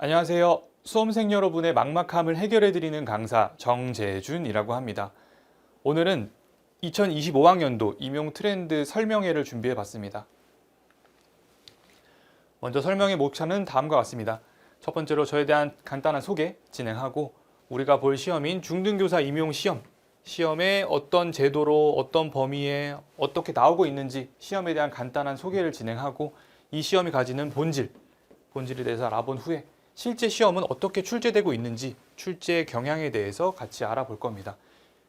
안녕하세요. 수험생 여러분의 막막함을 해결해드리는 강사 정재준이라고 합니다. 오늘은 2025학년도 임용 트렌드 설명회를 준비해봤습니다. 먼저 설명의 목차는 다음과 같습니다. 첫 번째로 저에 대한 간단한 소개 진행하고 우리가 볼 시험인 중등교사 임용 시험에 어떤 제도로 어떤 범위에 어떻게 나오고 있는지 시험에 대한 간단한 소개를 진행하고 이 시험이 가지는 본질에 대해서 알아본 후에 실제 시험은 어떻게 출제되고 있는지 출제 경향에 대해서 같이 알아볼 겁니다.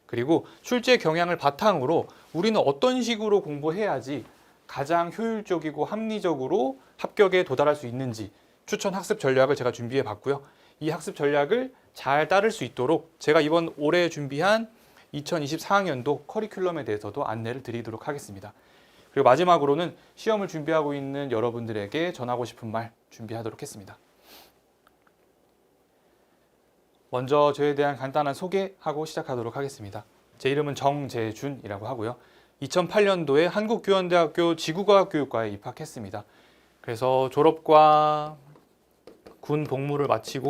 그리고 출제 경향을 바탕으로 우리는 어떤 식으로 공부해야지 가장 효율적이고 합리적으로 합격에 도달할 수 있는지 추천 학습 전략을 제가 준비해 봤고요. 이 학습 전략을 잘 따를 수 있도록 제가 이번 올해 준비한 2024학년도 커리큘럼에 대해서도 안내를 드리도록 하겠습니다. 그리고 마지막으로는 시험을 준비하고 있는 여러분들에게 전하고 싶은 말 준비하도록 했습니다. 먼저 저에 대한 간단한 소개하고 시작하도록 하겠습니다. 제 이름은 정재준이라고 하고요. 2008년도에 한국교원대학교 지구과학교육과에 입학했습니다. 그래서 졸업과 군 복무를 마친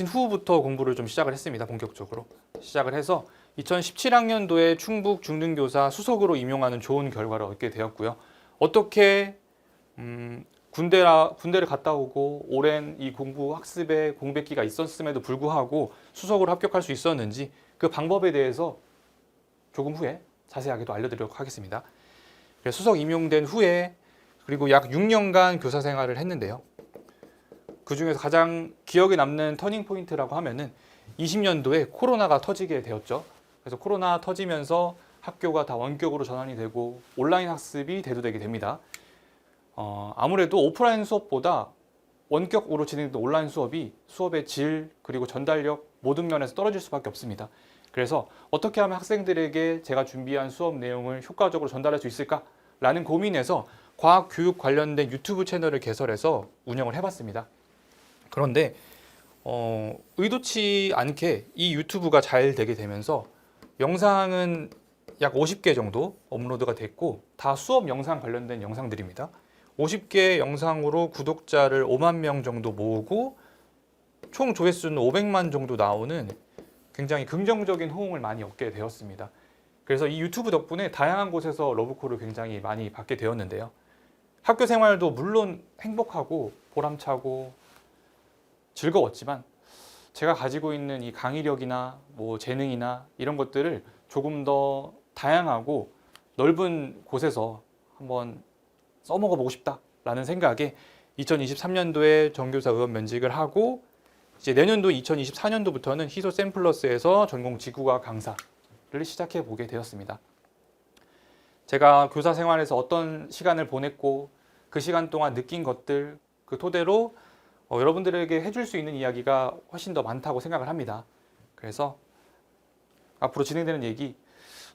후부터 공부를 좀 시작을 했습니다. 본격적으로 시작을 해서 2017학년도에 충북 중등교사 수석으로 임용하는 좋은 결과를 얻게 되었고요. 어떻게 군대를 갔다 오고 오랜 이 공부 학습의 공백기가 있었음에도 불구하고 수석으로 합격할 수 있었는지 그 방법에 대해서 조금 후에 자세하게도 알려드리도록 하겠습니다. 수석 임용된 후에 그리고 약 6년간 교사 생활을 했는데요. 그 중에서 가장 기억에 남는 터닝 포인트라고 하면은 20년도에 코로나가 터지게 되었죠. 그래서 코로나 터지면서 학교가 다 원격으로 전환이 되고 온라인 학습이 대두되게 됩니다. 아무래도 오프라인 수업보다 원격으로 진행된 온라인 수업의 질 그리고 전달력 모든 면에서 떨어질 수밖에 없습니다. 그래서 어떻게 하면 학생들에게 제가 준비한 수업 내용을 효과적으로 전달할 수 있을까라는 고민에서 과학교육 관련된 유튜브 채널을 개설해서 운영을 해봤습니다. 그런데 의도치 않게 이 유튜브가 잘 되게 되면서 영상은 약 50개 정도 업로드가 됐고 다 수업 영상 관련된 영상들입니다. 50개 영상으로 구독자를 5만 명 정도 모으고 총 조회수는 500만 정도 나오는 굉장히 긍정적인 호응을 많이 얻게 되었습니다. 그래서 이 유튜브 덕분에 다양한 곳에서 러브콜을 굉장히 많이 받게 되었는데요. 학교 생활도 물론 행복하고 보람차고 즐거웠지만 제가 가지고 있는 이 강의력이나 재능이나 이런 것들을 조금 더 다양하고 넓은 곳에서 한번 써먹어 보고 싶다라는 생각에 2023년도에 정교사 의원 면직을 하고 이제 내년도 2024년도부터는 희소 샘플러스에서 전공 지구과학 강사를 시작해 보게 되었습니다. 제가 교사 생활에서 어떤 시간을 보냈고 그 시간 동안 느낀 것들 그 토대로 여러분들에게 해줄 수 있는 이야기가 훨씬 더 많다고 생각을 합니다. 그래서 앞으로 진행되는 얘기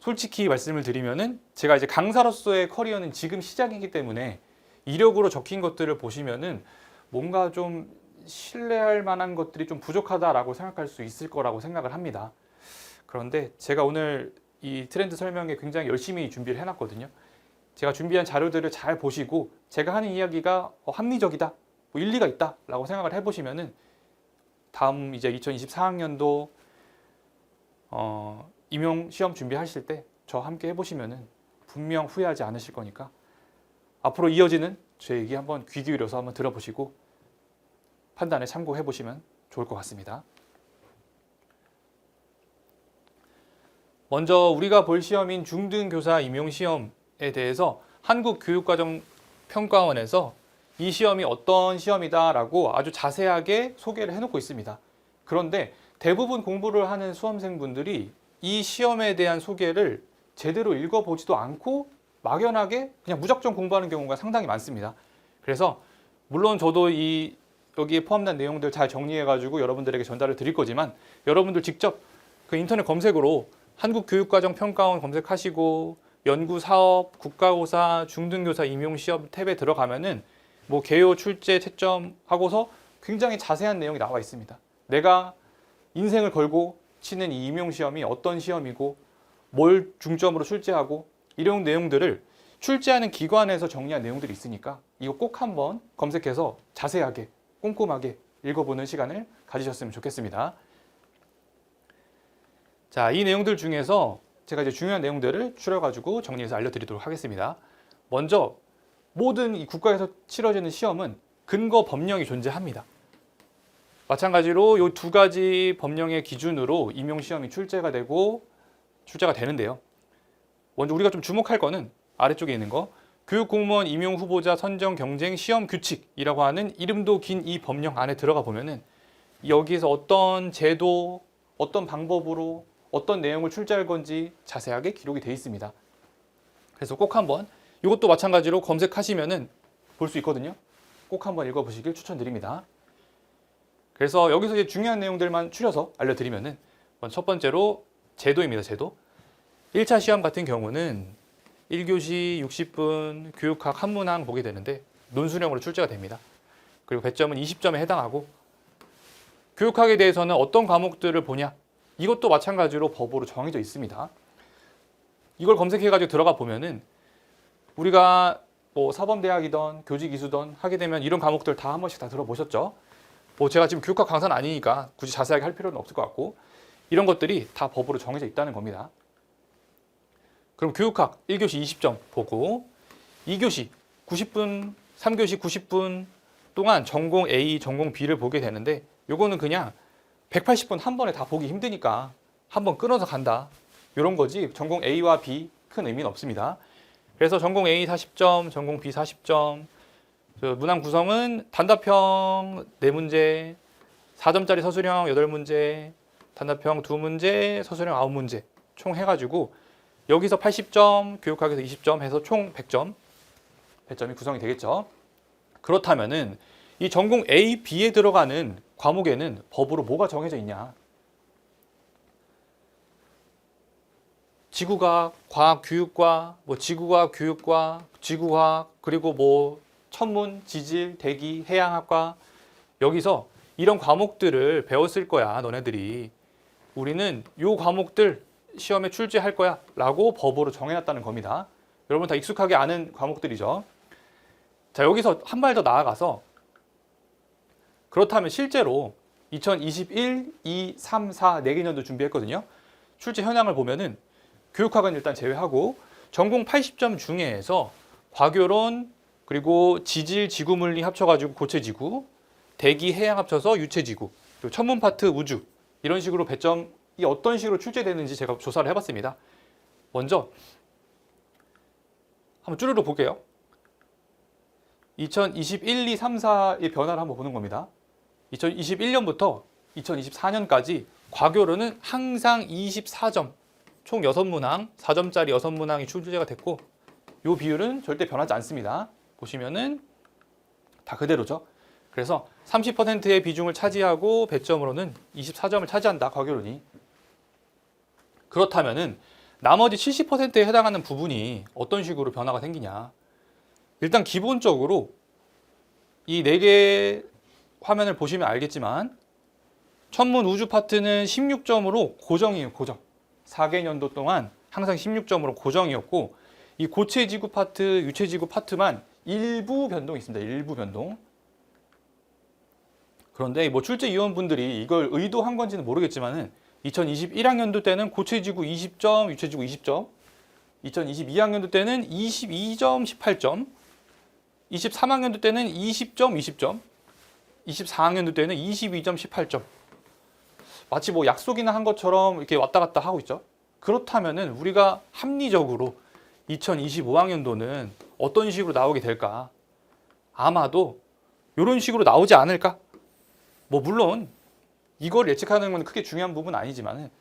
솔직히 말씀을 드리면은 제가 이제 강사로서의 커리어는 지금 시작이기 때문에 이력으로 적힌 것들을 보시면은 뭔가 좀 신뢰할 만한 것들이 좀 부족하다라고 생각할 수 있을 거라고 생각을 합니다. 그런데 제가 오늘 이 트렌드 설명에 굉장히 열심히 준비를 해놨거든요. 제가 준비한 자료들을 잘 보시고 제가 하는 이야기가 합리적이다, 일리가 있다라고 생각을 해보시면은 다음 이제 2024학년도 임용 시험 준비하실 때 저와 함께 해보시면은 분명 후회하지 않으실 거니까 앞으로 이어지는 제 얘기 한번 귀 기울여서 한번 들어보시고 판단에 참고해 보시면 좋을 것 같습니다. 먼저 우리가 볼 시험인 중등교사 임용 시험에 대해서 한국교육과정평가원에서 이 시험이 어떤 시험이다라고 아주 자세하게 소개를 해놓고 있습니다. 그런데 대부분 공부를 하는 수험생분들이 이 시험에 대한 소개를 제대로 읽어보지도 않고 막연하게 그냥 무작정 공부하는 경우가 상당히 많습니다. 그래서 물론 저도 여기에 포함된 내용들 잘 정리해가지고 여러분들에게 전달을 드릴 거지만 여러분들 직접 그 인터넷 검색으로 한국교육과정평가원 검색하시고 연구사업, 국가고사, 중등교사 임용시험 탭에 들어가면은 개요, 출제, 채점 하고서 굉장히 자세한 내용이 나와 있습니다. 내가 인생을 걸고 치는 이 임용시험이 어떤 시험이고 뭘 중점으로 출제하고 이런 내용들을 출제하는 기관에서 정리한 내용들이 있으니까 이거 꼭 한번 검색해서 자세하게 꼼꼼하게 읽어보는 시간을 가지셨으면 좋겠습니다. 자, 이 내용들 중에서 제가 이제 중요한 내용들을 추려가지고 정리해서 알려드리도록 하겠습니다. 먼저 모든 이 국가에서 치러지는 시험은 근거 법령이 존재합니다. 마찬가지로 이 두 가지 법령의 기준으로 임용시험이 출제가 되는데요. 먼저 우리가 좀 주목할 거는 아래쪽에 있는 거, 교육공무원 임용 후보자 선정 경쟁 시험 규칙이라고 하는 이름도 긴 이 법령 안에 들어가 보면은 여기에서 어떤 제도, 어떤 방법으로 어떤 내용을 출제할 건지 자세하게 기록이 되어 있습니다. 그래서 꼭 한번 이것도 마찬가지로 검색하시면은 볼 수 있거든요. 꼭 한번 읽어보시길 추천드립니다. 그래서 여기서 이제 중요한 내용들만 추려서 알려드리면은 첫 번째로 제도입니다. 제도. 1차 시험 같은 경우는 1교시 60분 교육학 한문항 보게 되는데 논술형으로 출제가 됩니다. 그리고 배점은 20점에 해당하고 교육학에 대해서는 어떤 과목들을 보냐? 이것도 마찬가지로 법으로 정해져 있습니다. 이걸 검색해가지고 들어가 보면은 우리가 뭐 사범대학이든 교직이수든 하게 되면 이런 과목들 다 한 번씩 다 들어보셨죠? 뭐 제가 지금 교육학 강사는 아니니까 굳이 자세하게 할 필요는 없을 것 같고 이런 것들이 다 법으로 정해져 있다는 겁니다. 그럼 교육학 1교시 20점 보고 2교시 90분, 3교시 90분 동안 전공 A, 전공 B를 보게 되는데 요거는 그냥 180분 한 번에 다 보기 힘드니까 한 번 끊어서 간다. 이런 거지 전공 A와 B 큰 의미는 없습니다. 그래서 전공 A 40점, 전공 B 40점. 문항 구성은 단답형 4문제, 4점짜리 서술형 8문제, 단답형 2문제, 서술형 9문제 총 해가지고 여기서 80점, 교육학에서 20점 해서 총 100점 배점이 구성이 되겠죠. 그렇다면은 이 전공 A, B에 들어가는 과목에는 법으로 뭐가 정해져 있냐? 지구과학, 과학교육과, 뭐 지구과학, 교육과, 지구과학, 그리고 뭐 천문, 지질, 대기, 해양학과 여기서 이런 과목들을 배웠을 거야, 너네들이. 우리는 요 과목들 시험에 출제할 거야 라고 법으로 정해놨다는 겁니다. 여러분 다 익숙하게 아는 과목들이죠. 자, 여기서 한 발 더 나아가서 그렇다면 실제로 2021, 2, 3, 4, 4개 년도 준비했거든요. 출제 현황을 보면은 교육학은 일단 제외하고 전공 80점 중에서 과교론 그리고 지질, 지구물리 합쳐가지고 고체지구, 대기, 해양 합쳐서 유체지구, 그리고 천문 파트 우주 이런 식으로 배점이 어떤 식으로 출제되는지 제가 조사를 해봤습니다. 먼저 한번 쭈르륵 볼게요. 2021, 2, 3, 4의 변화를 한번 보는 겁니다. 2021년부터 2024년까지 과교로는 항상 24점, 총 6문항, 4점짜리 6문항이 출제가 됐고 이 비율은 절대 변하지 않습니다. 보시면은 다 그대로죠. 그래서 30%의 비중을 차지하고 배점으로는 24점을 차지한다, 과교론이. 그렇다면은 나머지 70%에 해당하는 부분이 어떤 식으로 변화가 생기냐. 일단 기본적으로 이 4개 화면을 보시면 알겠지만 천문 우주 파트는 16점으로 고정이에요. 고정. 4개년도 동안 항상 16점으로 고정이었고 이 고체지구 파트, 유체지구 파트만 일부 변동이 있습니다. 일부 변동. 그런데 뭐 출제위원분들이 이걸 의도한 건지는 모르겠지만은 2021학년도 때는 고체지구 20점, 유체지구 20점, 2022학년도 때는 22점, 18점, 23학년도 때는 20점, 20점, 24학년도 때는 22점, 18점. 마치 뭐 약속이나 한 것처럼 이렇게 왔다 갔다 하고 있죠. 그렇다면은 우리가 합리적으로 2025학년도는 어떤 식으로 나오게 될까? 아마도 이런 식으로 나오지 않을까? 뭐 물론 이걸 예측하는 건 크게 중요한 부분은 아니지만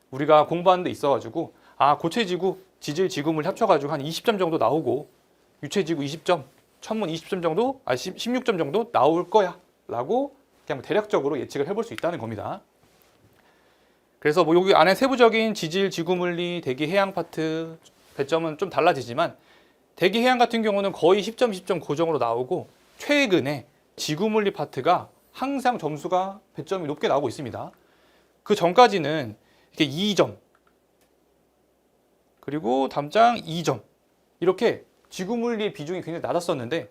우리가 공부하는 데 있어가지고 고체지구, 지질, 지구물 합쳐가지고 한 20점 정도 나오고 유체지구 20점, 천문 20점 정도, 16점 정도 나올 거야 라고 그냥 대략적으로 예측을 해볼 수 있다는 겁니다. 그래서 뭐 여기 안에 세부적인 지질, 지구물리, 대기, 해양 파트 배점은 좀 달라지지만 대기, 해양 같은 경우는 거의 10점, 10점 고정으로 나오고 최근에 지구물리 파트가 항상 점수가 배점이 높게 나오고 있습니다. 그 전까지는 이렇게 2점 그리고 담장 2점 이렇게 지구물리의 비중이 굉장히 낮았었는데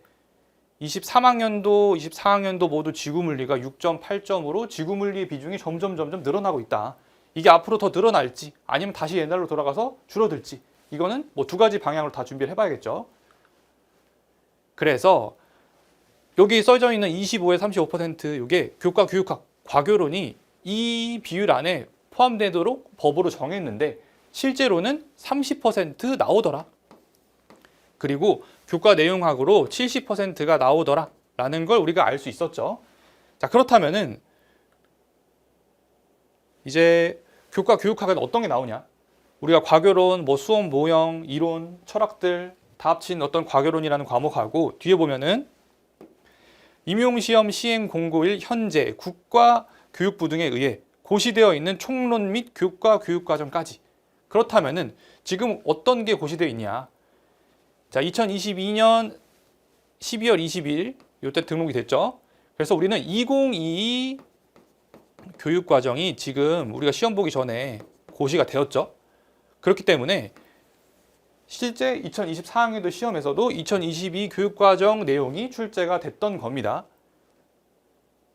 23학년도, 24학년도 모두 지구물리가 6.8점으로 지구물리의 비중이 점점 늘어나고 있다. 이게 앞으로 더 늘어날지 아니면 다시 옛날로 돌아가서 줄어들지 이거는 뭐 두 가지 방향으로 다 준비를 해봐야겠죠. 그래서 여기 써져 있는 25에 35% 이게 교과 교육학 과교론이 이 비율 안에 포함되도록 법으로 정했는데 실제로는 30% 나오더라. 그리고 교과 내용학으로 70%가 나오더라 라는 걸 우리가 알 수 있었죠. 자, 그렇다면은 이제 교과 교육학은 어떤 게 나오냐? 우리가 과교론, 뭐 수업 모형, 이론, 철학들 다 합친 어떤 과교론이라는 과목하고 뒤에 보면은 임용시험 시행 공고일 현재 국가교육부 등에 의해 고시되어 있는 총론 및 교과 교육과정까지. 그렇다면은 지금 어떤 게 고시되어 있냐? 자, 2022년 12월 20일 이때 등록이 됐죠. 그래서 우리는 2022 교육과정이 지금 우리가 시험 보기 전에 고시가 되었죠. 그렇기 때문에 실제 2024학년도 시험에서도 2022 교육과정 내용이 출제가 됐던 겁니다.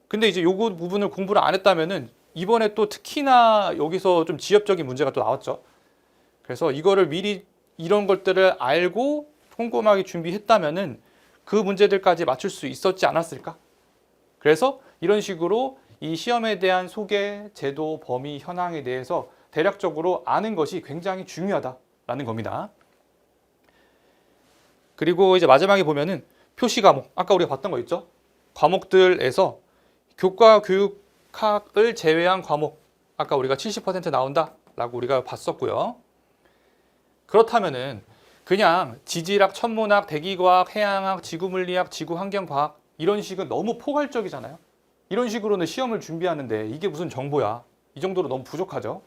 근데 이제 요거 부분을 공부를 안 했다면은 이번에 또 특히나 여기서 좀 지엽적인 문제가 또 나왔죠. 그래서 이거를 미리 이런 것들을 알고 꼼꼼하게 준비했다면은 그 문제들까지 맞출 수 있었지 않았을까? 그래서 이런 식으로 이 시험에 대한 소개, 제도, 범위, 현황에 대해서 대략적으로 아는 것이 굉장히 중요하다라는 겁니다. 그리고 이제 마지막에 보면은 표시 과목, 아까 우리가 봤던 거 있죠? 과목들에서 교과 교육학을 제외한 과목, 아까 우리가 70% 나온다라고 우리가 봤었고요. 그렇다면은 그냥 지질학, 천문학, 대기과학, 해양학, 지구물리학, 지구환경과학 이런 식은 너무 포괄적이잖아요. 이런 식으로는 시험을 준비하는데 이게 무슨 정보야? 이 정도로 너무 부족하죠.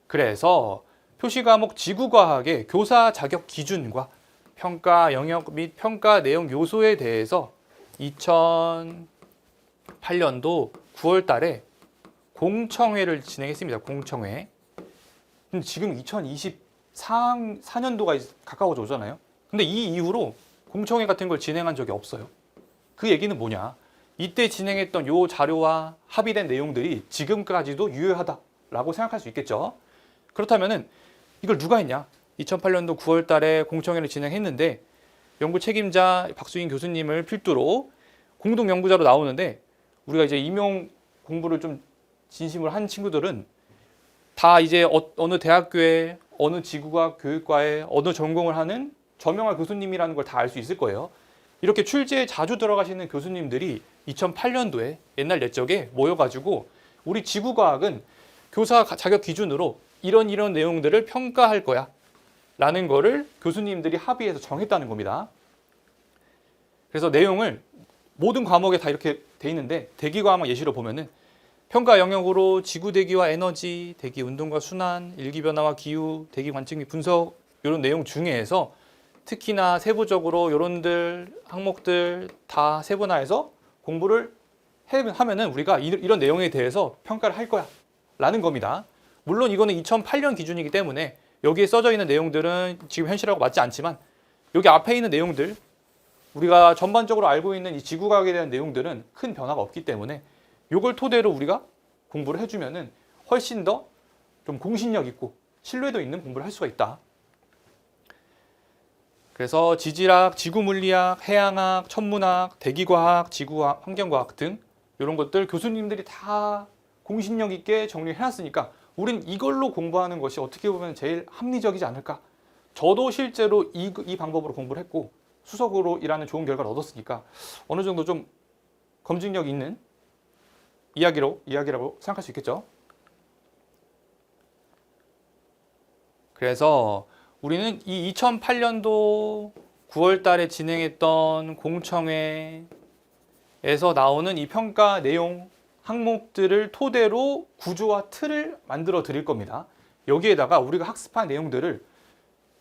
그래서 표시 과목 지구과학의 교사 자격 기준과 평가 영역 및 평가 내용 요소에 대해서 2008년도 9월 달에 공청회를 진행했습니다. 공청회. 근데 지금 2024년도가 가까워져 오잖아요. 근데 이 이후로 공청회 같은 걸 진행한 적이 없어요. 그 얘기는 뭐냐? 이때 진행했던 요 자료와 합의된 내용들이 지금까지도 유효하다라고 생각할 수 있겠죠. 그렇다면은 이걸 누가 했냐? 2008년도 9월 달에 공청회를 진행했는데 연구 책임자 박수인 교수님을 필두로 공동 연구자로 나오는데 우리가 이제 임용 공부를 좀 진심으로 한 친구들은 다 이제 어느 대학교에 어느 지구과학 교육과에 어느 전공을 하는 저명한 교수님이라는 걸 다 알 수 있을 거예요. 이렇게 출제에 자주 들어가시는 교수님들이 2008년도에 옛날 옛적에 모여가지고 우리 지구과학은 교사 자격 기준으로 이런 내용들을 평가할 거야 라는 거를 교수님들이 합의해서 정했다는 겁니다. 그래서 내용을 모든 과목에 다 이렇게 돼 있는데 대기과목 예시로 보면은 평가 영역으로 지구 대기와 에너지, 대기 운동과 순환, 일기 변화와 기후, 대기 관측 및 분석 이런 내용 중에서 특히나 세부적으로 이런들 항목들 다 세분화해서 공부를 하면은 우리가 이런 내용에 대해서 평가를 할 거야 라는 겁니다. 물론 이거는 2008년 기준이기 때문에 여기에 써져 있는 내용들은 지금 현실하고 맞지 않지만 여기 앞에 있는 내용들 우리가 전반적으로 알고 있는 이 지구과학에 대한 내용들은 큰 변화가 없기 때문에 이걸 토대로 우리가 공부를 해주면은 훨씬 더 좀 공신력 있고 신뢰도 있는 공부를 할 수가 있다. 그래서 지질학, 지구물리학, 해양학, 천문학, 대기과학, 지구과학, 환경과학 등 이런 것들 교수님들이 다 공신력 있게 정리를 해놨으니까 우린 이걸로 공부하는 것이 어떻게 보면 제일 합리적이지 않을까. 저도 실제로 이 방법으로 공부를 했고 수석으로 일하는 좋은 결과를 얻었으니까 어느 정도 좀 검증력 있는 이야기라고 생각할 수 있겠죠. 그래서 우리는 이 2008년도 9월 달에 진행했던 공청회에서 나오는 이 평가 내용 항목들을 토대로 구조와 틀을 만들어 드릴 겁니다. 여기에다가 우리가 학습한 내용들을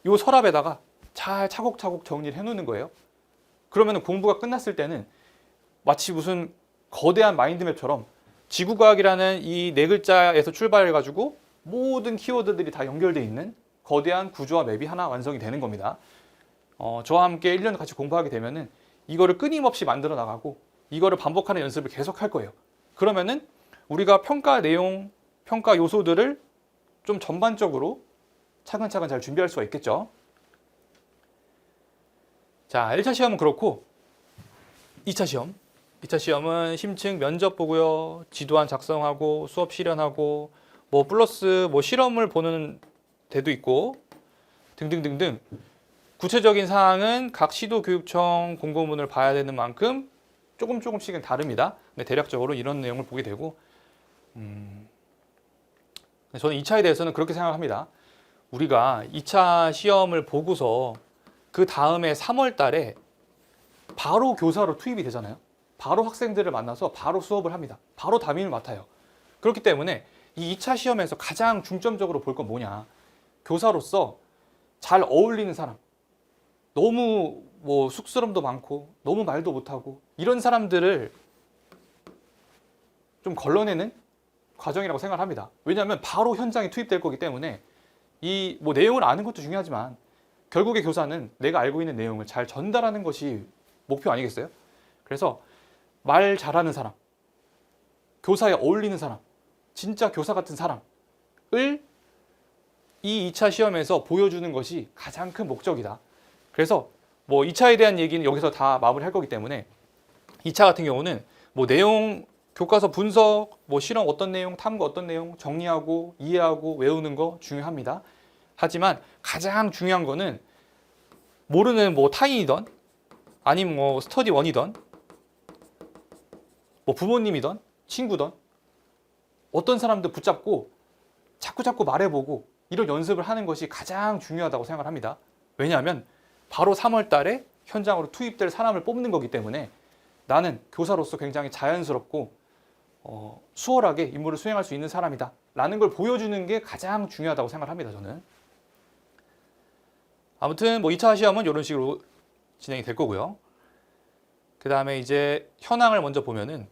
이 서랍에다가 잘 차곡차곡 정리를 해 놓는 거예요. 그러면 공부가 끝났을 때는 마치 무슨 거대한 마인드맵처럼 지구과학이라는 이 네 글자에서 출발해가지고 모든 키워드들이 다 연결되어 있는 거대한 구조와 맵이 하나 완성이 되는 겁니다. 저와 함께 1년 같이 공부하게 되면은 이거를 끊임없이 만들어 나가고 이거를 반복하는 연습을 계속 할 거예요. 그러면은 우리가 평가 내용, 평가 요소들을 좀 전반적으로 차근차근 잘 준비할 수가 있겠죠. 자, 1차 시험은 그렇고 2차 시험. 2차 시험은 심층 면접 보고요. 지도안 작성하고 수업 실현하고 뭐 플러스 뭐 실험을 보는 데도 있고 등등등등. 구체적인 사항은 각 시도교육청 공고문을 봐야 되는 만큼 조금씩은 다릅니다. 근데 대략적으로 이런 내용을 보게 되고 저는 2차에 대해서는 그렇게 생각합니다. 우리가 2차 시험을 보고서 그 다음에 3월 달에 바로 교사로 투입이 되잖아요. 바로 학생들을 만나서 바로 수업을 합니다. 바로 담임을 맡아요. 그렇기 때문에 이 2차 시험에서 가장 중점적으로 볼 건 뭐냐. 교사로서 잘 어울리는 사람. 너무 뭐 쑥스럼도 많고 너무 말도 못하고 이런 사람들을 좀 걸러내는 과정이라고 생각을 합니다. 왜냐하면 바로 현장에 투입될 거기 때문에 이 뭐 내용을 아는 것도 중요하지만 결국에 교사는 내가 알고 있는 내용을 잘 전달하는 것이 목표 아니겠어요? 그래서 말 잘하는 사람, 교사에 어울리는 사람, 진짜 교사 같은 사람을 이 2차 시험에서 보여주는 것이 가장 큰 목적이다. 그래서 뭐 2차에 대한 얘기는 여기서 다 마무리할 거기 때문에 2차 같은 경우는 뭐 내용, 교과서 분석, 뭐 실험 어떤 내용, 탐구 어떤 내용 정리하고 이해하고 외우는 거 중요합니다. 하지만 가장 중요한 거는 모르는 뭐 타인이던 아니면 뭐 스터디 원이던 뭐 부모님이던 친구던 어떤 사람들 붙잡고 자꾸 말해보고 이런 연습을 하는 것이 가장 중요하다고 생각을 합니다. 왜냐하면 바로 3월 달에 현장으로 투입될 사람을 뽑는 거기 때문에 나는 교사로서 굉장히 자연스럽고 수월하게 임무를 수행할 수 있는 사람이다 라는 걸 보여주는 게 가장 중요하다고 생각을 합니다. 저는. 아무튼 뭐 2차 시험은 이런 식으로 진행이 될 거고요. 그 다음에 이제 현황을 먼저 보면은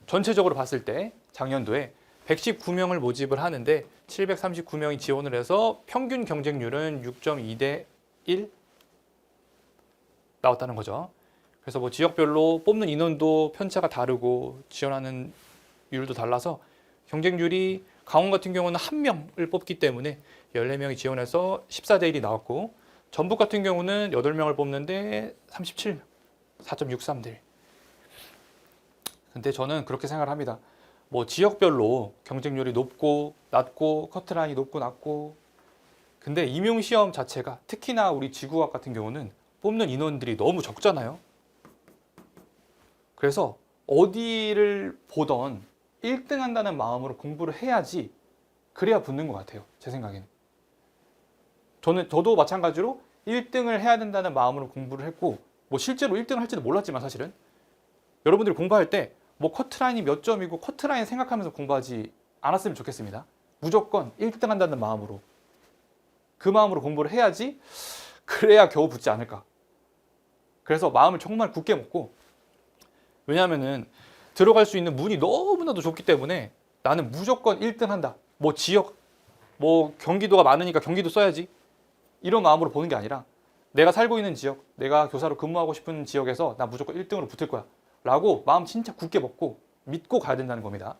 전체적으로 봤을 때 작년도에 119명을 모집을 하는데 739명이 지원을 해서 평균 경쟁률은 6.2대 1 나왔다는 거죠. 그래서 뭐 지역별로 뽑는 인원도 편차가 다르고 지원하는 율도 달라서 경쟁률이 강원 같은 경우는 1명을 뽑기 때문에 14명이 지원해서 14대 1이 나왔고 전북 같은 경우는 8명을 뽑는데 37명, 4.63대 1. 근데 저는 그렇게 생각을 합니다. 뭐 지역별로 경쟁률이 높고 낮고 커트라인이 높고 낮고 근데 임용시험 자체가 특히나 우리 지구과학 같은 경우는 뽑는 인원들이 너무 적잖아요. 그래서 어디를 보던 1등 한다는 마음으로 공부를 해야지 그래야 붙는 것 같아요. 제 생각에는. 저도 마찬가지로 1등을 해야 된다는 마음으로 공부를 했고 뭐 실제로 1등을 할지도 몰랐지만 사실은 여러분들이 공부할 때 뭐 커트라인이 몇 점이고 커트라인 생각하면서 공부하지 않았으면 좋겠습니다. 무조건 1등 한다는 마음으로 그 마음으로 공부를 해야지 그래야 겨우 붙지 않을까. 그래서 마음을 정말 굳게 먹고 왜냐하면은 들어갈 수 있는 문이 너무나도 좁기 때문에 나는 무조건 1등 한다. 뭐 지역, 뭐 경기도가 많으니까 경기도 써야지. 이런 마음으로 보는 게 아니라 내가 살고 있는 지역, 내가 교사로 근무하고 싶은 지역에서 나 무조건 1등으로 붙을 거야. 라고 마음 진짜 굳게 먹고 믿고 가야 된다는 겁니다.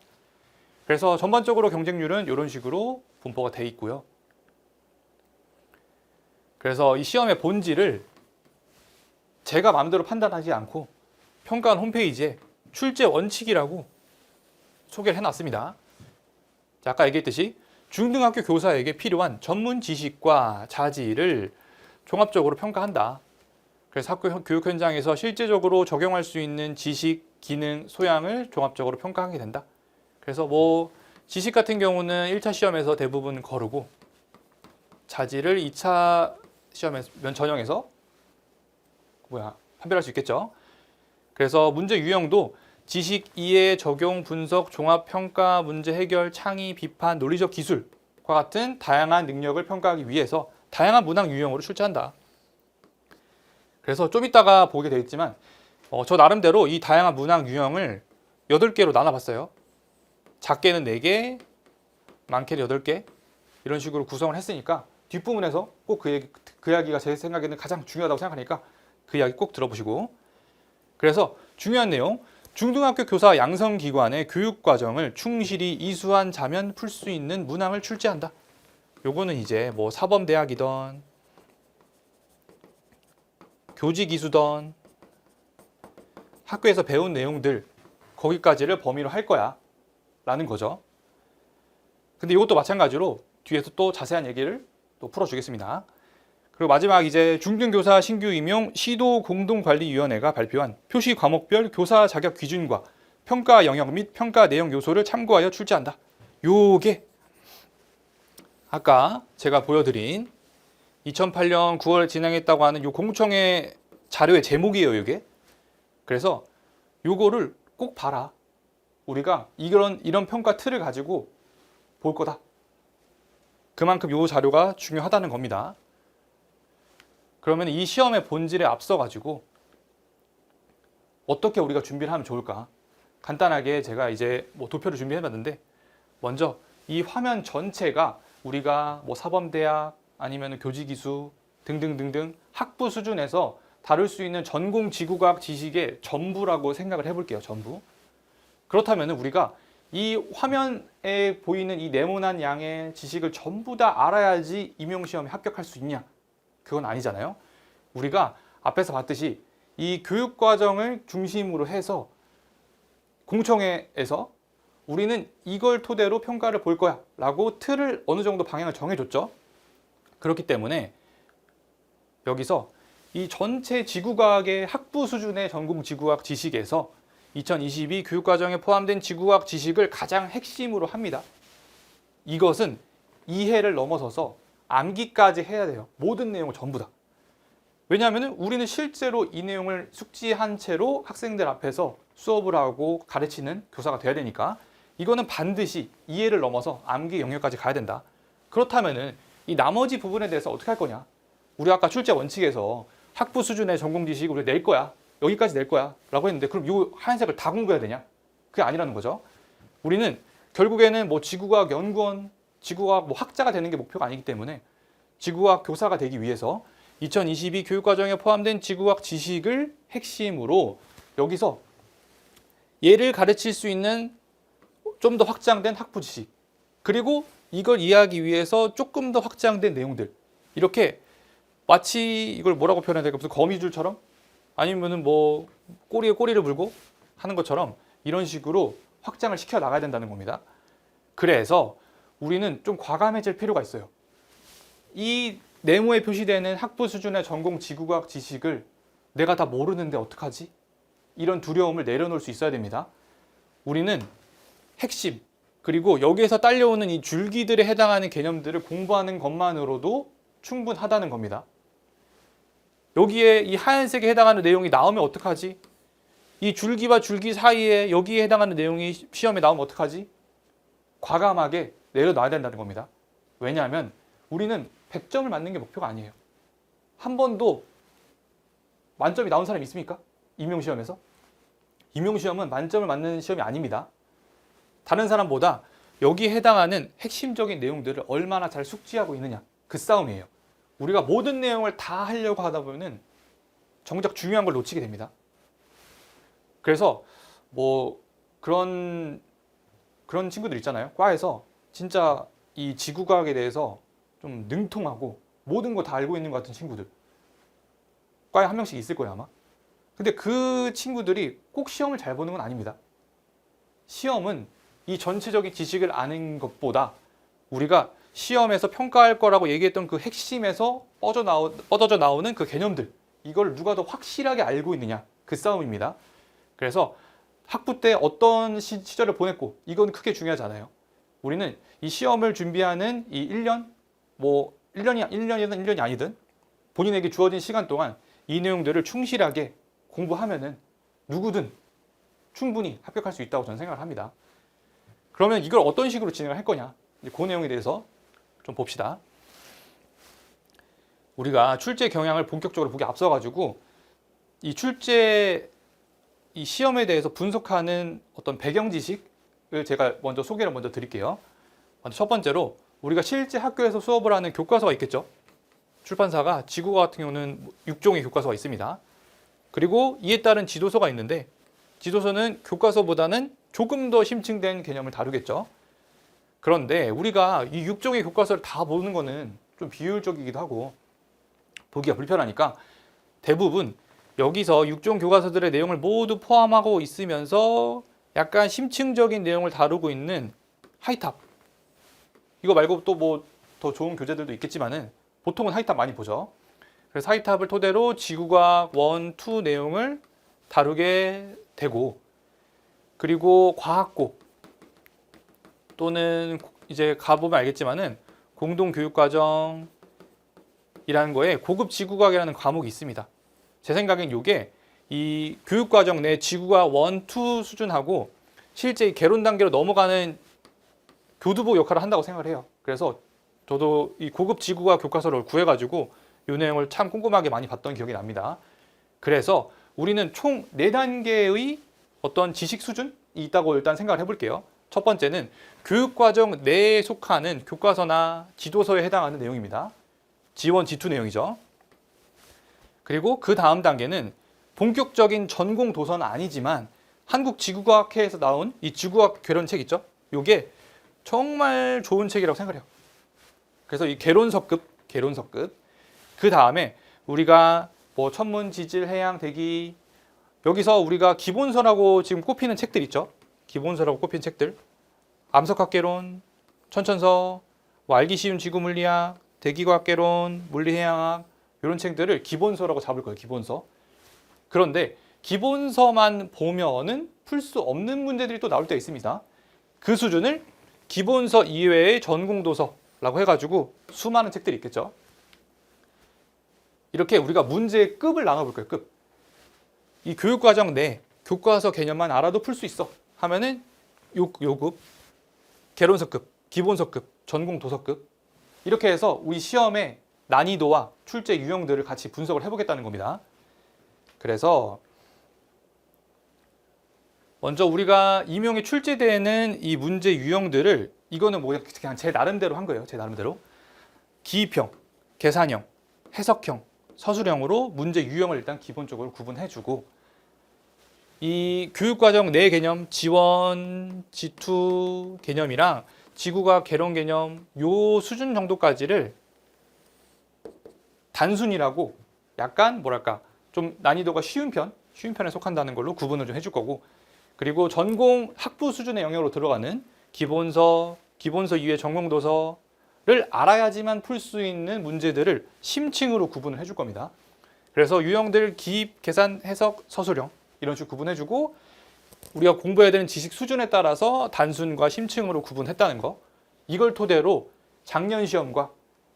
그래서 전반적으로 경쟁률은 이런 식으로 분포가 돼 있고요. 그래서 이 시험의 본질을 제가 마음대로 판단하지 않고 평가원 홈페이지에 출제 원칙이라고 소개를 해놨습니다. 자, 아까 얘기했듯이 중등학교 교사에게 필요한 전문 지식과 자질을 종합적으로 평가한다. 그래서 학교 교육 현장에서 실제적으로 적용할 수 있는 지식, 기능, 소양을 종합적으로 평가하게 된다. 그래서 뭐 지식 같은 경우는 1차 시험에서 대부분 거르고 자질을 2차 시험에서 전형에서 판별할 수 있겠죠. 그래서 문제 유형도 지식, 이해, 적용, 분석, 종합, 평가, 문제 해결, 창의, 비판, 논리적 기술과 같은 다양한 능력을 평가하기 위해서 다양한 문항 유형으로 출제한다. 그래서 좀 이따가 보게 되겠지만 저 나름대로 이 다양한 문항 유형을 8개로 나눠봤어요. 작게는 4개, 많게는 8개 이런 식으로 구성을 했으니까 뒷부분에서 꼭 그 이야기가 제 생각에는 가장 중요하다고 생각하니까 그 이야기 꼭 들어보시고. 그래서 중요한 내용, 중등학교 교사 양성기관의 교육과정을 충실히 이수한 자면 풀 수 있는 문항을 출제한다. 요거는 이제 뭐 사범대학이던 교직이수던 학교에서 배운 내용들 거기까지를 범위로 할 거야 라는 거죠. 근데 이것도 마찬가지로 뒤에서 또 자세한 얘기를 또 풀어주겠습니다. 그리고 마지막 이제 중등교사 신규 임용 시도공동관리위원회가 발표한 표시 과목별 교사 자격 기준과 평가 영역 및 평가 내용 요소를 참고하여 출제한다. 요게 아까 제가 보여드린 2008년 9월에 진행했다고 하는 요 공청회 자료의 제목이에요, 이게. 그래서 요거를 꼭 봐라. 우리가 이런 평가 틀을 가지고 볼 거다. 그만큼 요 자료가 중요하다는 겁니다. 그러면 이 시험의 본질에 앞서 가지고 어떻게 우리가 준비를 하면 좋을까? 간단하게 제가 이제 뭐 도표를 준비해 봤는데, 먼저 이 화면 전체가 우리가 뭐 사범대학 아니면 교직이수 등등등등 학부 수준에서 다룰 수 있는 전공 지구과학 지식의 전부라고 생각을 해볼게요. 전부. 그렇다면 우리가 이 화면에 보이는 이 네모난 양의 지식을 전부 다 알아야지 임용시험에 합격할 수 있냐? 그건 아니잖아요. 우리가 앞에서 봤듯이 이 교육과정을 중심으로 해서 공청회에서 우리는 이걸 토대로 평가를 볼 거야 라고 틀을 어느 정도 방향을 정해줬죠. 그렇기 때문에 여기서 이 전체 지구과학의 학부 수준의 전공 지구과학 지식에서 2022 교육과정에 포함된 지구과학 지식을 가장 핵심으로 합니다. 이것은 이해를 넘어서서 암기까지 해야 돼요. 모든 내용을 전부 다. 왜냐하면 우리는 실제로 이 내용을 숙지한 채로 학생들 앞에서 수업을 하고 가르치는 교사가 돼야 되니까 이거는 반드시 이해를 넘어서 암기 영역까지 가야 된다. 그렇다면 이 나머지 부분에 대해서 어떻게 할 거냐? 우리 아까 출제 원칙에서 학부 수준의 전공 지식 우리가 낼 거야. 여기까지 낼 거야 라고 했는데 그럼 이 하얀색을 다 공부해야 되냐? 그게 아니라는 거죠. 우리는 결국에는 뭐 지구과학 연구원, 지구과학 뭐 학자가 되는 게 목표가 아니기 때문에 지구과학 교사가 되기 위해서 2022 교육과정에 포함된 지구과학 지식을 핵심으로 여기서 얘를 가르칠 수 있는 좀 더 확장된 학부 지식, 그리고 이걸 이해하기 위해서 조금 더 확장된 내용들, 이렇게 마치 이걸 뭐라고 표현해야 될까? 무슨 거미줄처럼? 아니면은 뭐 꼬리에 꼬리를 물고 하는 것처럼 이런 식으로 확장을 시켜 나가야 된다는 겁니다. 그래서 우리는 좀 과감해질 필요가 있어요. 이 네모에 표시되는 학부 수준의 전공 지구과학 지식을 내가 다 모르는데 어떡하지? 이런 두려움을 내려놓을 수 있어야 됩니다. 우리는 핵심, 그리고 여기에서 딸려오는 이 줄기들에 해당하는 개념들을 공부하는 것만으로도 충분하다는 겁니다. 여기에 이 하얀색에 해당하는 내용이 나오면 어떡하지? 이 줄기와 줄기 사이에 여기에 해당하는 내용이 시험에 나오면 어떡하지? 과감하게 내려놔야 된다는 겁니다. 왜냐하면 우리는 100점을 맞는 게 목표가 아니에요. 한 번도 만점이 나온 사람이 있습니까? 임용시험에서? 임용시험은 만점을 맞는 시험이 아닙니다. 다른 사람보다 여기에 해당하는 핵심적인 내용들을 얼마나 잘 숙지하고 있느냐, 그 싸움이에요. 우리가 모든 내용을 다 하려고 하다 보면 정작 중요한 걸 놓치게 됩니다. 그래서 뭐 그런 친구들 있잖아요. 과에서 진짜 이 지구과학에 대해서 좀 능통하고 모든 거 다 알고 있는 것 같은 친구들 과에 한 명씩 있을 거예요, 아마. 근데 그 친구들이 꼭 시험을 잘 보는 건 아닙니다. 시험은 이 전체적인 지식을 아는 것보다 우리가 시험에서 평가할 거라고 얘기했던 그 핵심에서 뻗어져 나오는 그 개념들, 이걸 누가 더 확실하게 알고 있느냐, 그 싸움입니다. 그래서 학부 때 어떤 시절을 보냈고 이건 크게 중요하지 않아요. 우리는 이 시험을 준비하는 이 1년, 뭐 1년이든 1년이 아니든 본인에게 주어진 시간 동안 이 내용들을 충실하게 공부하면은 누구든 충분히 합격할 수 있다고 저는 생각을 합니다. 그러면 이걸 어떤 식으로 진행을 할 거냐, 그 내용에 대해서 좀 봅시다. 우리가 출제 경향을 본격적으로 보기 앞서가지고 이 이 시험에 대해서 분석하는 어떤 배경 지식을 제가 먼저 소개를 드릴게요. 먼저 첫 번째로 우리가 실제 학교에서 수업을 하는 교과서가 있겠죠. 출판사가 지구과 같은 경우는 6종의 교과서가 있습니다. 그리고 이에 따른 지도서가 있는데 지도서는 교과서보다는 조금 더 심층된 개념을 다루겠죠. 그런데 우리가 이 6종의 교과서를 다 보는 거는 좀 비효율적이기도 하고 보기가 불편하니까 대부분 여기서 6종 교과서들의 내용을 모두 포함하고 있으면서 약간 심층적인 내용을 다루고 있는 하이탑, 이거 말고 또 뭐 더 좋은 교재들도 있겠지만은 보통은 하이탑 많이 보죠. 그래서 하이탑을 토대로 지구과학 1, 2 내용을 다루게 되고, 그리고 과학고 또는 이제 가보면 알겠지만은 공동교육과정이라는 거에 고급 지구과학이라는 과목이 있습니다. 제 생각엔 이게 이 교육과정 내 지구과학 1, 2 수준하고 실제 이 개론 단계로 넘어가는 교두보 역할을 한다고 생각을 해요. 그래서 저도 이 고급 지구과학 교과서를 구해가지고 이 내용을 참 꼼꼼하게 많이 봤던 기억이 납니다. 그래서 우리는 총 4단계의 어떤 지식 수준이 있다고 일단 생각을 해볼게요. 첫 번째는 교육과정 내에 속하는 교과서나 지도서에 해당하는 내용입니다. G1, G2 내용이죠. 그리고 그 다음 단계는 본격적인 전공 도서는 아니지만 한국지구과학회에서 나온 이 지구과학 개론책 있죠? 이게 정말 좋은 책이라고 생각해요. 그래서 이 개론서급. 그 다음에 우리가 뭐 천문, 지질, 해양, 대기, 여기서 우리가 기본서라고 지금 꼽히는 책들 있죠? 기본서라고 꼽힌 책들. 암석학개론, 천천서, 뭐 알기 쉬운 지구물리학, 대기과학개론, 물리해양학, 이런 책들을 기본서라고 잡을 거예요. 기본서. 그런데 기본서만 보면은 풀 수 없는 문제들이 또 나올 때 있습니다. 그 수준을 기본서 이외의 전공도서라고 해가지고 수많은 책들이 있겠죠. 이렇게 우리가 문제의 급을 나눠볼 거예요. 급. 이 교육과정 내 교과서 개념만 알아도 풀 수 있어 하면은 요급, 개론서급, 기본서급, 전공도서급, 이렇게 해서 우리 시험의 난이도와 출제 유형들을 같이 분석을 해보겠다는 겁니다. 그래서 먼저 우리가 임용에 출제되는 이 문제 유형들을, 이거는 뭐 그냥 제 나름대로 한 거예요. 제 나름대로. 기입형, 계산형, 해석형, 서술형으로 문제 유형을 일단 기본적으로 구분해주고, 이 교육과정 내 개념 G1, G2 개념이랑 지구과학 개론 개념 요 수준 정도까지를 단순이라고 약간 뭐랄까 좀 난이도가 쉬운 편에 속한다는 걸로 구분을 좀 해줄 거고, 그리고 전공 학부 수준의 영역으로 들어가는 기본서 이외의 전공도서를 알아야지만 풀 수 있는 문제들을 심층으로 구분을 해줄 겁니다. 그래서 유형들 기입, 계산, 해석, 서술형 이런 식으로 구분해주고, 우리가 공부해야 되는 지식 수준에 따라서 단순과 심층으로 구분했다는 거, 이걸 토대로 작년 시험과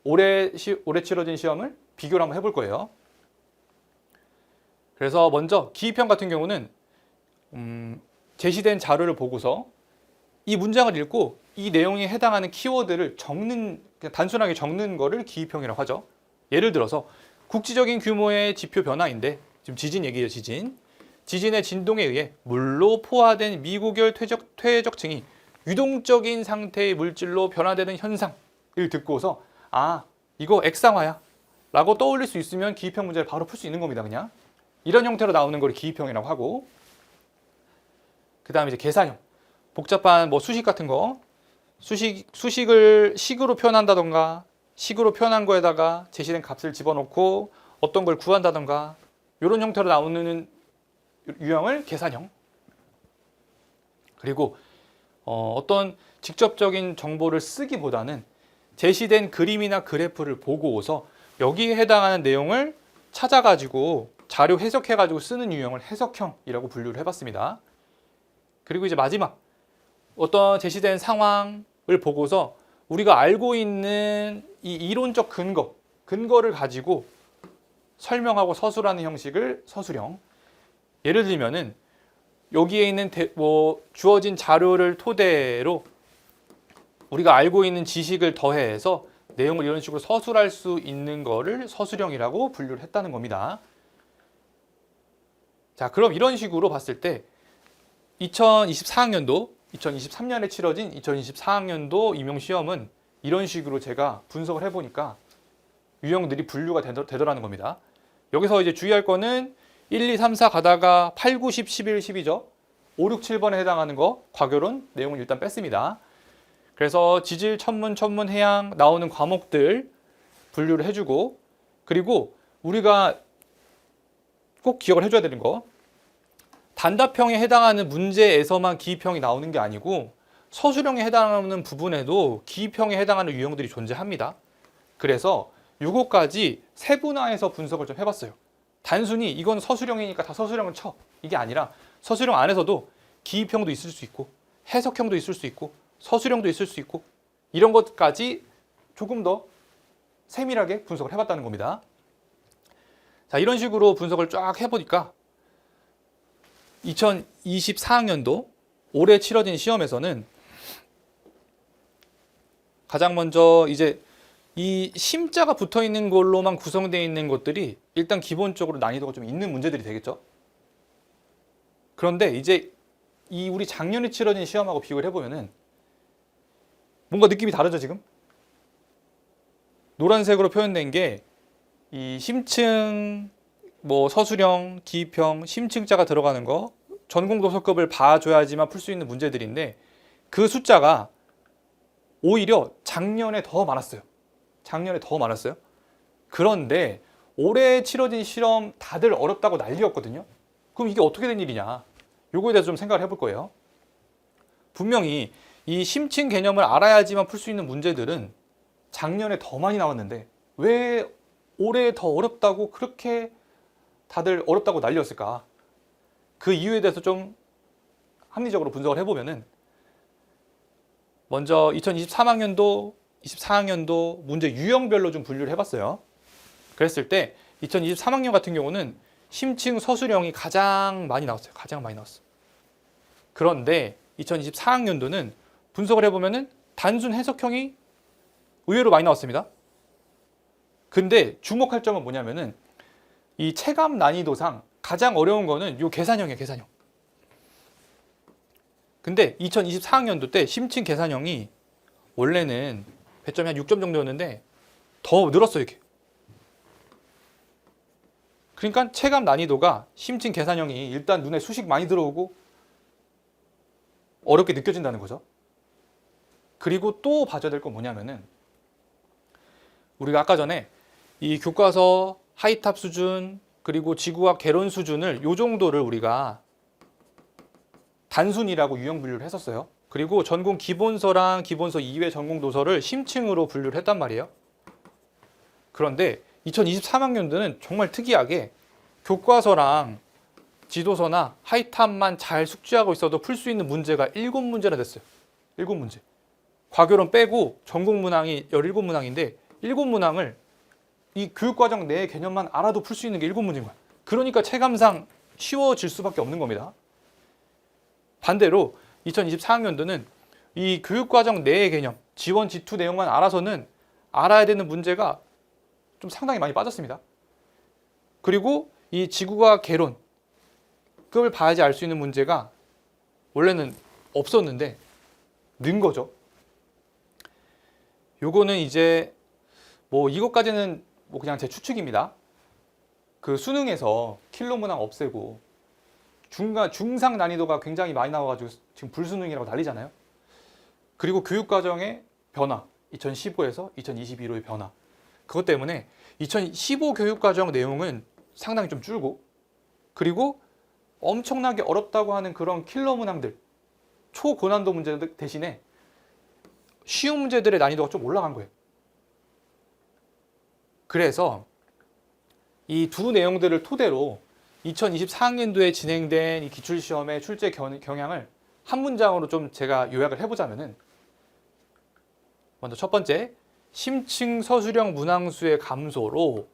올해 치러진 시험을 비교를 한번 해볼 거예요. 그래서 먼저 기입형 같은 경우는 제시된 자료를 보고서 이 문장을 읽고 이 내용에 해당하는 키워드를 그냥 단순하게 적는 거를 기입형이라고 하죠. 예를 들어서 국지적인 규모의 지표 변화인데, 지금 지진 얘기예요. 지진의 진동에 의해 물로 포화된 미고결 퇴적층이 유동적인 상태의 물질로 변화되는 현상을 듣고서 이거 액상화야 라고 떠올릴 수 있으면 기입형 문제를 바로 풀 수 있는 겁니다. 그냥 이런 형태로 나오는 걸 기입형이라고 하고, 그 다음에 이제 계산형, 복잡한 뭐 수식 같은 거, 수식을 식으로 표현한다던가, 식으로 표현한 거에다가 제시된 값을 집어넣고 어떤 걸 구한다던가, 이런 형태로 나오는 유형을 계산형. 그리고 어떤 직접적인 정보를 쓰기보다는 제시된 그림이나 그래프를 보고서 여기에 해당하는 내용을 찾아가지고 자료 해석해가지고 쓰는 유형을 해석형이라고 분류를 해봤습니다. 그리고 이제 마지막, 어떤 제시된 상황을 보고서 우리가 알고 있는 이 이론적 근거를 가지고 설명하고 서술하는 형식을 서술형. 예를 들면은 여기에 있는 주어진 자료를 토대로 우리가 알고 있는 지식을 더해서 내용을 이런 식으로 서술할 수 있는 거를 서술형이라고 분류를 했다는 겁니다. 자, 그럼 이런 식으로 봤을 때 2023년에 치러진 2024학년도 임용시험은 이런 식으로 제가 분석을 해보니까 유형들이 분류가 되더라는 겁니다. 여기서 이제 주의할 거는 1, 2, 3, 4 가다가 8, 9, 10, 11, 12죠. 5, 6, 7번에 해당하는 거 과교론 내용을 일단 뺐습니다. 그래서 지질, 천문, 해양 나오는 과목들 분류를 해주고, 그리고 우리가 꼭 기억을 해줘야 되는 거, 단답형에 해당하는 문제에서만 기입형이 나오는 게 아니고 서술형에 해당하는 부분에도 기입형에 해당하는 유형들이 존재합니다. 그래서 요거까지 세분화해서 분석을 좀 해봤어요. 단순히 이건 서술형이니까 다 서술형을 쳐, 이게 아니라 서술형 안에서도 기입형도 있을 수 있고 해석형도 있을 수 있고 서술형도 있을 수 있고 이런 것까지 조금 더 세밀하게 분석을 해봤다는 겁니다. 자, 이런 식으로 분석을 쫙 해보니까 2024학년도 올해 치러진 시험에서는 가장 먼저 이제 이 심자가 붙어 있는 걸로만 구성되어 있는 것들이 일단 기본적으로 난이도가 좀 있는 문제들이 되겠죠. 그런데 이제 이 우리 작년에 치러진 시험하고 비교를 해보면은 뭔가 느낌이 다르죠, 지금? 노란색으로 표현된 게 이 심층, 뭐 서술형, 기입형, 심층자가 들어가는 거 전공 도서급을 봐줘야지만 풀 수 있는 문제들인데 그 숫자가 오히려 작년에 더 많았어요. 작년에 더 많았어요. 그런데 올해 치러진 실험 다들 어렵다고 난리였거든요. 그럼 이게 어떻게 된 일이냐? 요거에 대해서 좀 생각을 해볼 거예요. 분명히 이 심층 개념을 알아야지만 풀 수 있는 문제들은 작년에 더 많이 나왔는데 왜 올해 더 어렵다고 그렇게 다들 어렵다고 난리였을까? 그 이유에 대해서 좀 합리적으로 분석을 해보면은 먼저 2023학년도, 24학년도 문제 유형별로 좀 분류를 해봤어요. 그랬을 때 2023학년 같은 경우는 심층 서술형이 가장 많이 나왔어요. 가장 많이 나왔어요. 그런데 2024학년도는 분석을 해보면은 단순 해석형이 의외로 많이 나왔습니다. 근데 주목할 점은 뭐냐면은 이 체감 난이도상 가장 어려운 거는 요 계산형이에요, 계산형. 근데 2024학년도 때 심층 계산형이 원래는 배점이 한 6점 정도였는데 더 늘었어요, 이렇게. 그러니까 체감 난이도가 심층 계산형이 일단 눈에 수식 많이 들어오고 어렵게 느껴진다는 거죠. 그리고 또 봐줘야 될 건 뭐냐면은 우리가 아까 전에 이 교과서 하이탑 수준 그리고 지구학 개론 수준을 요 정도를 우리가 단순이라고 유형 분류를 했었어요. 그리고 전공 기본서랑 기본서 이외 전공 도서를 심층으로 분류를 했단 말이에요. 그런데 2023학년도는 정말 특이하게 교과서랑 지도서나 하이탑만 잘 숙지하고 있어도 풀 수 있는 문제가 7문제나 됐어요. 7문제. 과교론 빼고 전공 문항이 17문항인데 7문항을 이 교육과정 내 개념만 알아도 풀 수 있는 게 7문제인 거야. 그러니까 체감상 쉬워질 수밖에 없는 겁니다. 반대로 2024학년도는 이 교육과정 내의 개념, 지원, 지투 내용만 알아서는 알아야 되는 문제가 좀 상당히 많이 빠졌습니다. 그리고 이 지구과학 개론, 그걸 봐야지 알 수 있는 문제가 원래는 없었는데 는 거죠. 요거는 이제 뭐 이것까지는 뭐 그냥 제 추측입니다. 그 수능에서 킬러 문항 없애고 중상 난이도가 굉장히 많이 나와가지고 지금 불수능이라고 난리잖아요. 그리고 교육과정의 변화, 2015에서 2022로의 변화. 그것 때문에 2015 교육과정 내용은 상당히 좀 줄고, 그리고 엄청나게 어렵다고 하는 그런 킬러 문항들, 초고난도 문제들 대신에 쉬운 문제들의 난이도가 좀 올라간 거예요. 그래서 이 두 내용들을 토대로 2024학년도에 진행된 이 기출시험의 출제 경향을 한 문장으로 좀 제가 요약을 해보자면은, 먼저 첫 번째, 심층 서술형 문항수의 감소로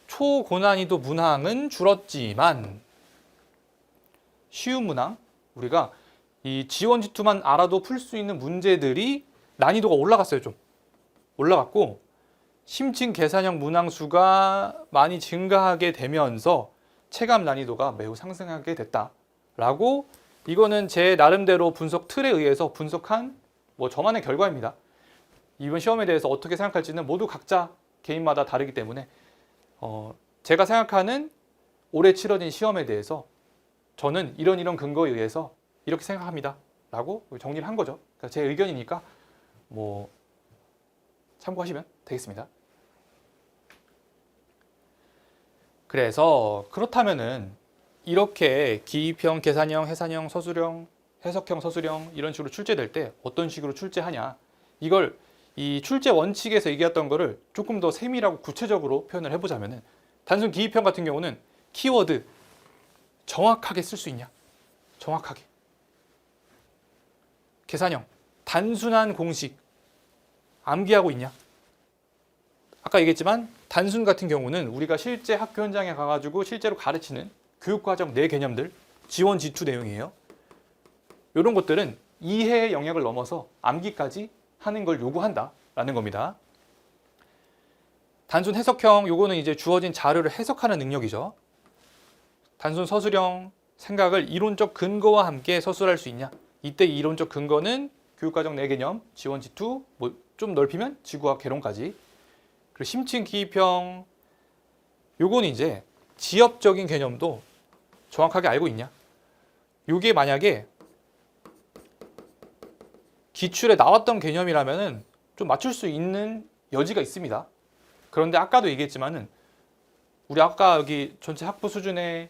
초고난이도 문항은 줄었지만 쉬운 문항, 우리가 이 지원지투만 알아도 풀 수 있는 문제들이 난이도가 올라갔어요. 좀 올라갔고, 심층 계산형 문항수가 많이 증가하게 되면서 체감 난이도가 매우 상승하게 됐다라고, 이거는 제 나름대로 분석 틀에 의해서 분석한 뭐 저만의 결과입니다. 이번 시험에 대해서 어떻게 생각할지는 모두 각자 개인마다 다르기 때문에 제가 생각하는 올해 치러진 시험에 대해서 저는 이런 근거에 의해서 이렇게 생각합니다 라고 정리를 한 거죠. 그러니까 제 의견이니까 뭐 참고하시면 되겠습니다. 그래서 그렇다면은 이렇게 기입형, 계산형, 해산형, 서술형, 해석형, 서술형 이런 식으로 출제될 때 어떤 식으로 출제하냐, 이걸 이 출제 원칙에서 얘기했던 거를 조금 더 세밀하고 구체적으로 표현을 해보자면은, 단순 기입형 같은 경우는 키워드 정확하게 쓸 수 있냐, 정확하게. 계산형 단순한 공식 암기하고 있냐. 아까 얘기했지만 단순 같은 경우는 우리가 실제 학교 현장에 가가지고 실제로 가르치는 교육과정 내 개념들, 지원 지투 내용이에요. 이런 것들은 이해의 영역을 넘어서 암기까지 하는 걸 요구한다라는 겁니다. 단순 해석형, 요거는 이제 주어진 자료를 해석하는 능력이죠. 단순 서술형, 생각을 이론적 근거와 함께 서술할 수 있냐. 이때 이론적 근거는 교육과정 내 개념, 지원 지투, 뭐 좀 넓히면 지구학 개론까지. 그리고 심층 기입형, 요건 이제 지엽적인 개념도 정확하게 알고 있냐. 요게 만약에 기출에 나왔던 개념이라면은 좀 맞출 수 있는 여지가 있습니다. 그런데 아까도 얘기했지만은 우리 아까 여기 전체 학부 수준의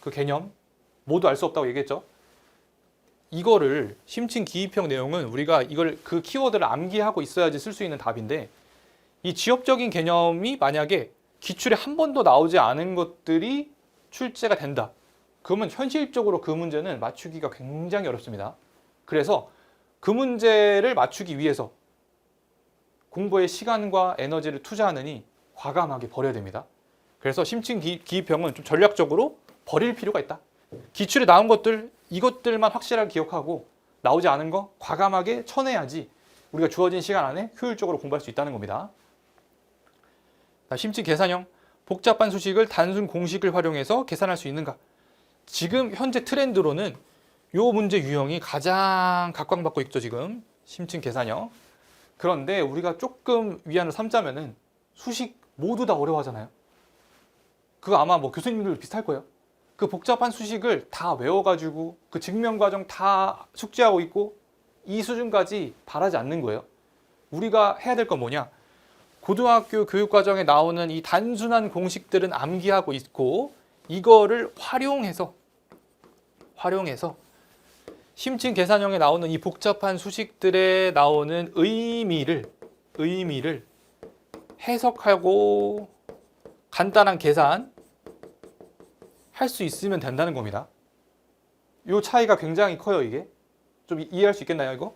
그 개념 모두 알 수 없다고 얘기했죠. 이거를 심층 기입형 내용은 우리가 이걸 그 키워드를 암기하고 있어야지 쓸 수 있는 답인데, 이 지엽적인 개념이 만약에 기출에 한 번도 나오지 않은 것들이 출제가 된다. 그러면 현실적으로 그 문제는 맞추기가 굉장히 어렵습니다. 그래서 그 문제를 맞추기 위해서 공부에 시간과 에너지를 투자하느니 과감하게 버려야 됩니다. 그래서 심층 기입형은 좀 전략적으로 버릴 필요가 있다. 기출에 나온 것들, 이것들만 확실하게 기억하고 나오지 않은 거 과감하게 쳐내야지 우리가 주어진 시간 안에 효율적으로 공부할 수 있다는 겁니다. 심층 계산형, 복잡한 수식을 단순 공식을 활용해서 계산할 수 있는가. 지금 현재 트렌드로는 요 문제 유형이 가장 각광받고 있죠, 지금. 심층 계산형. 그런데 우리가 조금 위안을 삼자면은 수식 모두 다 어려워하잖아요. 그거 아마 뭐 교수님들 비슷할 거예요. 그 복잡한 수식을 다 외워가지고 그 증명 과정 다 숙지하고 있고 이 수준까지 바라지 않는 거예요. 우리가 해야 될 건 뭐냐? 고등학교 교육과정에 나오는 이 단순한 공식들은 암기하고 있고, 이거를 활용해서 심층 계산형에 나오는 이 복잡한 수식들에 나오는 의미를 해석하고 간단한 계산 할 수 있으면 된다는 겁니다. 이 차이가 굉장히 커요. 이게 좀 이해할 수 있겠나요? 이거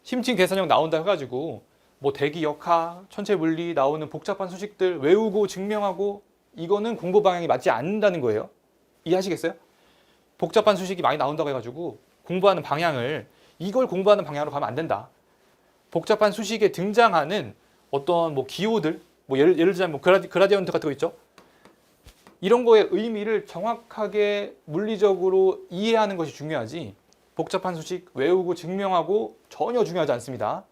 심층 계산형 나온다 해가지고 뭐 대기 역학, 천체 물리 나오는 복잡한 수식들 외우고 증명하고, 이거는 공부 방향이 맞지 않는다는 거예요. 이해하시겠어요? 복잡한 수식이 많이 나온다고 해가지고 공부하는 방향을, 이걸 공부하는 방향으로 가면 안 된다. 복잡한 수식에 등장하는 어떤 뭐 기호들, 뭐 예를 들자면 뭐 그라디언트 같은 거 있죠. 이런 거의 의미를 정확하게 물리적으로 이해하는 것이 중요하지, 복잡한 수식 외우고 증명하고 전혀 중요하지 않습니다.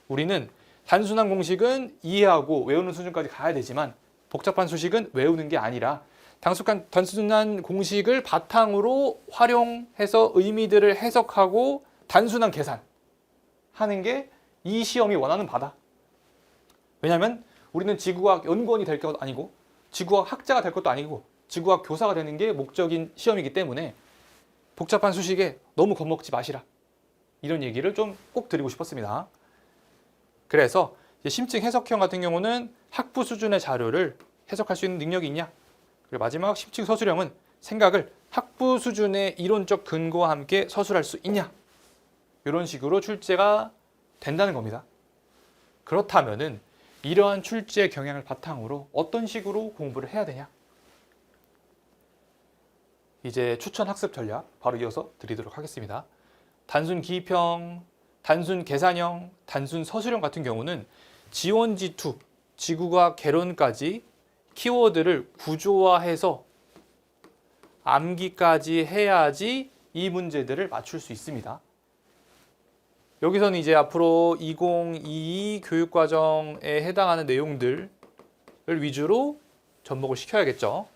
우리는 단순한 공식은 이해하고 외우는 수준까지 가야 되지만 복잡한 수식은 외우는 게 아니라 단순한 공식을 바탕으로 활용해서 의미들을 해석하고 단순한 계산하는 게 이 시험이 원하는 바다. 왜냐하면 우리는 지구과학 연구원이 될 것도 아니고 지구과학 학자가 될 것도 아니고 지구과학 교사가 되는 게 목적인 시험이기 때문에 복잡한 수식에 너무 겁먹지 마시라. 이런 얘기를 좀 꼭 드리고 싶었습니다. 그래서 심층 해석형 같은 경우는 학부 수준의 자료를 해석할 수 있는 능력이 있냐. 그리고 마지막 심층 서술형은 생각을 학부 수준의 이론적 근거와 함께 서술할 수 있냐. 이런 식으로 출제가 된다는 겁니다. 그렇다면은 이러한 출제 경향을 바탕으로 어떤 식으로 공부를 해야 되냐. 이제 추천 학습 전략 바로 이어서 드리도록 하겠습니다. 단순 기입형, 단순 계산형, 단순 서술형 같은 경우는 지원지2, 지구과학 개론까지 키워드를 구조화해서 암기까지 해야지 이 문제들을 맞출 수 있습니다. 여기서는 이제 앞으로 2022 교육과정에 해당하는 내용들을 위주로 접목을 시켜야겠죠.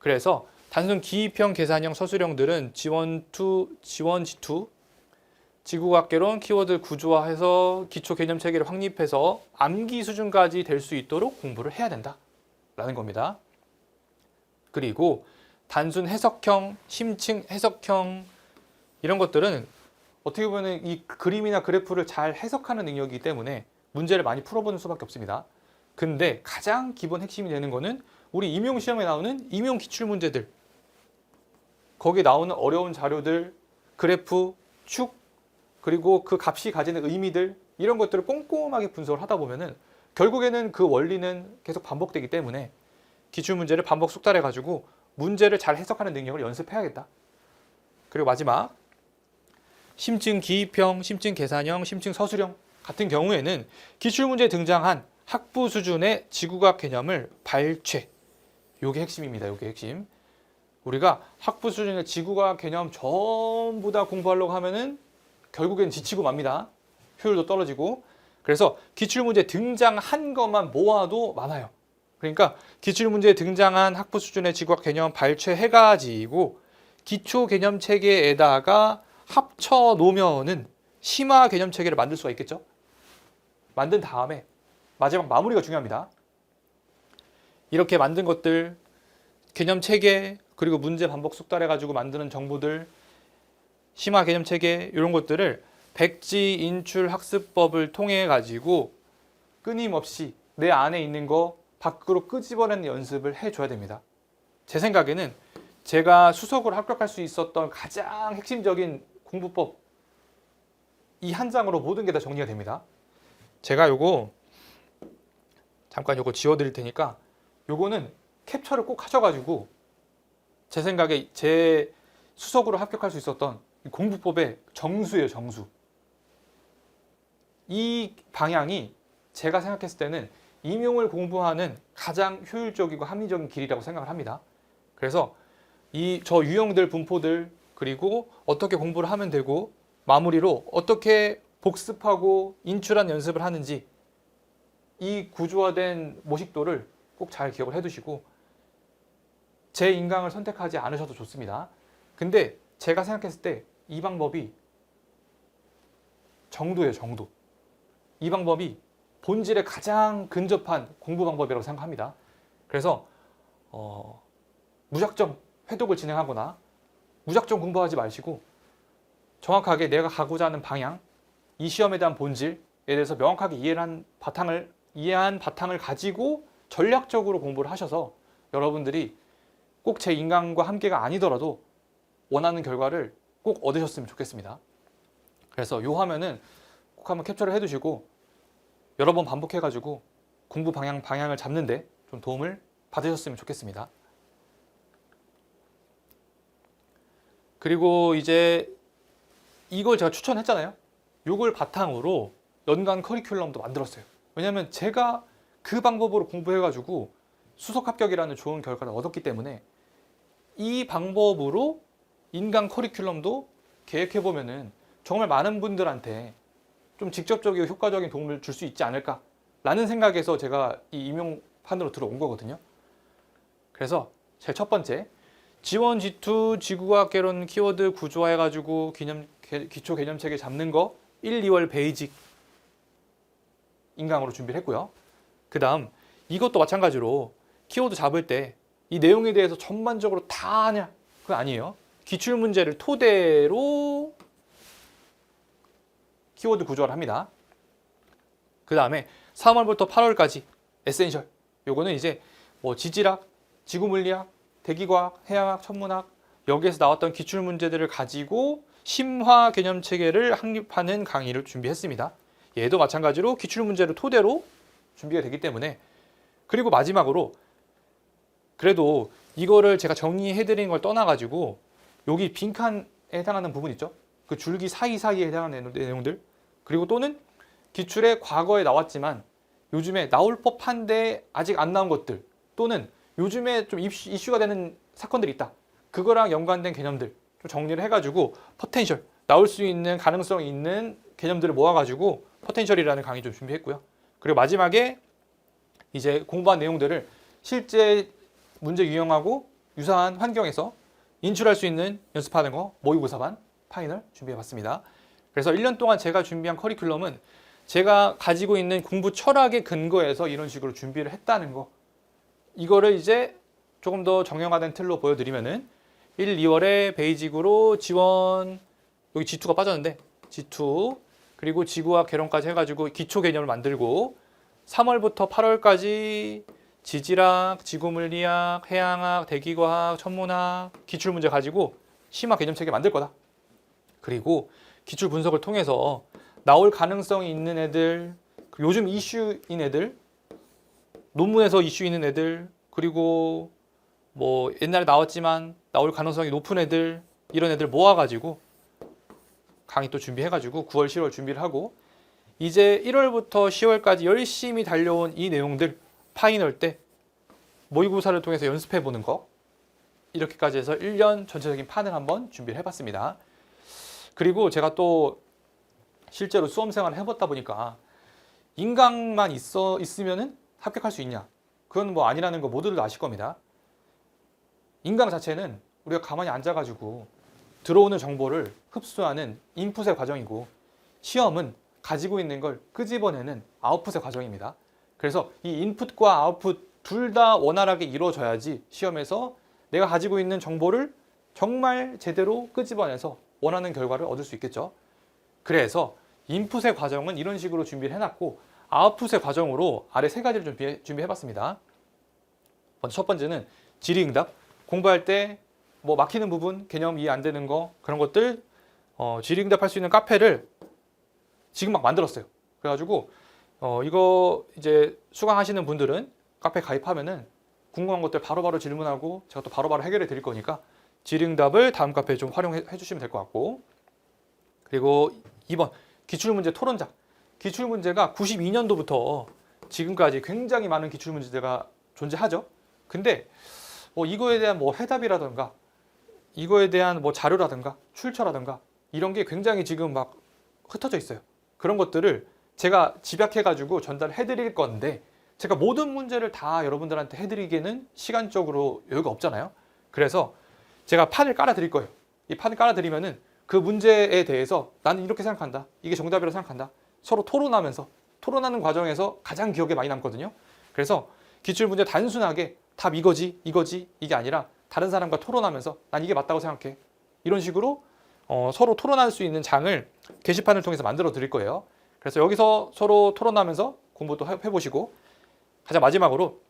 그래서 단순 기입형 계산형 서술형들은 지원 G2 지구과학개론 키워드 구조화해서 기초 개념 체계를 확립해서 암기 수준까지 될 수 있도록 공부를 해야 된다라는 겁니다. 그리고 단순 해석형, 심층 해석형 이런 것들은 어떻게 보면 이 그림이나 그래프를 잘 해석하는 능력이기 때문에 문제를 많이 풀어보는 수밖에 없습니다. 근데 가장 기본 핵심이 되는 거는 우리 임용 시험에 나오는 임용 기출 문제들, 거기에 나오는 어려운 자료들, 그래프, 축, 그리고 그 값이 가지는 의미들 이런 것들을 꼼꼼하게 분석을 하다 보면은 결국에는 그 원리는 계속 반복되기 때문에 기출 문제를 반복 숙달해 가지고 문제를 잘 해석하는 능력을 연습해야겠다. 그리고 마지막 심층 기입형, 심층 계산형, 심층 서술형 같은 경우에는 기출 문제에 등장한 학부 수준의 지구과학 개념을 발췌. 요게 핵심입니다. 요게 핵심. 우리가 학부 수준의 지구과학 개념 전부 다 공부하려고 하면은 결국엔 지치고 맙니다. 효율도 떨어지고. 그래서 기출문제에 등장한 것만 모아도 많아요. 그러니까 기출문제에 등장한 학부 수준의 지구과학 개념 발췌해가지고 기초 개념 체계에다가 합쳐 놓으면은 심화 개념 체계를 만들 수가 있겠죠. 만든 다음에 마지막 마무리가 중요합니다. 이렇게 만든 것들, 개념 체계, 그리고 문제 반복 숙달해가지고 만드는 정보들, 심화 개념 체계 이런 것들을 백지 인출 학습법을 통해 가지고 끊임없이 내 안에 있는 거 밖으로 끄집어내는 연습을 해줘야 됩니다. 제 생각에는 제가 수석으로 합격할 수 있었던 가장 핵심적인 공부법 이 한 장으로 모든 게 다 정리가 됩니다. 제가 요거 잠깐 요거 지워드릴 테니까 요거는 캡처를 꼭 하셔가지고 제 생각에 제 수석으로 합격할 수 있었던 공부법의 정수예요, 정수. 이 방향이 제가 생각했을 때는 임용을 공부하는 가장 효율적이고 합리적인 길이라고 생각을 합니다. 그래서 저 유형들, 분포들, 그리고 어떻게 공부를 하면 되고 마무리로 어떻게 복습하고 인출한 연습을 하는지 이 구조화된 모식도를 꼭 잘 기억을 해두시고 제 인강을 선택하지 않으셔도 좋습니다. 근데 제가 생각했을 때 이 방법이 정도예요, 정도. 이 방법이 본질에 가장 근접한 공부 방법이라고 생각합니다. 그래서 무작정 회독을 진행하거나 무작정 공부하지 마시고 정확하게 내가 가고자 하는 방향, 이 시험에 대한 본질에 대해서 명확하게 이해한 바탕을 가지고 전략적으로 공부를 하셔서 여러분들이 꼭 제 인강과 함께가 아니더라도 원하는 결과를 꼭 얻으셨으면 좋겠습니다. 그래서 이 화면은 꼭 한번 캡처를 해두시고 여러 번 반복해가지고 공부 방향을 잡는데 좀 도움을 받으셨으면 좋겠습니다. 그리고 이제 이걸 제가 추천했잖아요. 이걸 바탕으로 연간 커리큘럼도 만들었어요. 왜냐하면 제가 그 방법으로 공부해가지고 수석 합격이라는 좋은 결과를 얻었기 때문에 이 방법으로 인강 커리큘럼도 계획해보면은 정말 많은 분들한테 좀 직접적이고 효과적인 도움을 줄 수 있지 않을까라는 생각에서 제가 이 임용판으로 들어온 거거든요. 그래서 제 첫 번째, 지원 G2 지구과학 개론 키워드 구조화해가지고 기초 개념 체계 잡는 거 1, 2월 베이직 인강으로 준비를 했고요. 그 다음 이것도 마찬가지로 키워드 잡을 때 이 내용에 대해서 전반적으로 다 아냐? 그건 아니에요. 기출 문제를 토대로 키워드 구조화를 합니다. 그 다음에 3월부터 8월까지 에센셜. 요거는 이제 뭐 지질학, 지구물리학, 대기과학, 해양학, 천문학 여기에서 나왔던 기출 문제들을 가지고 심화 개념 체계를 확립하는 강의를 준비했습니다. 얘도 마찬가지로 기출 문제를 토대로 준비가 되기 때문에 그리고 마지막으로 그래도 이거를 제가 정리해드린 걸 떠나가지고 여기 빈칸에 해당하는 부분 있죠? 그 줄기 사이사이에 해당하는 내용들 그리고 또는 기출에 과거에 나왔지만 요즘에 나올 법한데 아직 안 나온 것들 또는 요즘에 좀 이슈가 되는 사건들이 있다. 그거랑 연관된 개념들 좀 정리를 해가지고 포텐셜 나올 수 있는 가능성이 있는 개념들을 모아가지고 포텐셜이라는 강의 좀 준비했고요. 그리고 마지막에 이제 공부한 내용들을 실제 문제 유형하고 유사한 환경에서 인출할 수 있는 연습하는 거 모의고사반 파이널 준비해봤습니다. 그래서 1년 동안 제가 준비한 커리큘럼은 제가 가지고 있는 공부 철학에 근거해서 이런 식으로 준비를 했다는 거, 이거를 이제 조금 더 정형화된 틀로 보여드리면은 1, 2월에 베이직으로 지원, 여기 G2가 빠졌는데 G2 그리고 지구학 개론까지 해가지고 기초 개념을 만들고 3월부터 8월까지 지질학, 지구물리학, 해양학, 대기과학, 천문학 기출문제 가지고 심화 개념체계 만들 거다. 그리고 기출 분석을 통해서 나올 가능성이 있는 애들, 요즘 이슈인 애들, 논문에서 이슈 있는 애들, 그리고 뭐 옛날에 나왔지만 나올 가능성이 높은 애들, 이런 애들 모아가지고 강의 또 준비해가지고 9월, 10월 준비를 하고 이제 1월부터 10월까지 열심히 달려온 이 내용들 파이널 때 모의고사를 통해서 연습해보는 거, 이렇게까지 해서 1년 전체적인 판을 한번 준비를 해봤습니다. 그리고 제가 또 실제로 수험생활을 해봤다 보니까 인강만 있으면은 합격할 수 있냐? 그건 뭐 아니라는 거 모두들 아실 겁니다. 인강 자체는 우리가 가만히 앉아가지고 들어오는 정보를 흡수하는 인풋의 과정이고, 시험은 가지고 있는 걸 끄집어내는 아웃풋의 과정입니다. 그래서 이 인풋과 아웃풋 둘 다 원활하게 이루어져야지 시험에서 내가 가지고 있는 정보를 정말 제대로 끄집어내서 원하는 결과를 얻을 수 있겠죠. 그래서 인풋의 과정은 이런 식으로 준비를 해놨고, 아웃풋의 과정으로 아래 세 가지를 준비해봤습니다. 먼저 첫 번째는 질의응답. 공부할 때 뭐 막히는 부분, 개념 이해 안 되는 거, 그런 것들 질의응답 할 수 있는 카페를 지금 막 만들었어요. 그래가지고 이거 이제 수강하시는 분들은 카페 가입하면은 궁금한 것들 바로바로 질문하고 제가 또 바로바로 해결해 드릴 거니까 질의응답을 다음 카페에 좀 활용해 주시면 될 것 같고, 그리고 2번 기출문제 토론작. 기출문제가 92년도부터 지금까지 굉장히 많은 기출문제가 존재하죠. 근데 이거에 대한 뭐 해답이라든가 이거에 대한 뭐 자료라든가 출처라든가 이런 게 굉장히 지금 막 흩어져 있어요. 그런 것들을 제가 집약해가지고 전달해 드릴 건데, 제가 모든 문제를 다 여러분들한테 해드리기에는 시간적으로 여유가 없잖아요. 그래서 제가 판을 깔아 드릴 거예요. 이 판을 깔아 드리면은 그 문제에 대해서 나는 이렇게 생각한다, 이게 정답이라고 생각한다, 서로 토론하면서, 토론하는 과정에서 가장 기억에 많이 남거든요. 그래서 기출문제 단순하게 답 이거지 이게 아니라 다른 사람과 토론하면서 난 이게 맞다고 생각해, 이런 식으로 서로 토론할 수 있는 장을 게시판을 통해서 만들어 드릴 거예요. 그래서 여기서 서로 토론하면서 공부도 해보시고, 가장 마지막으로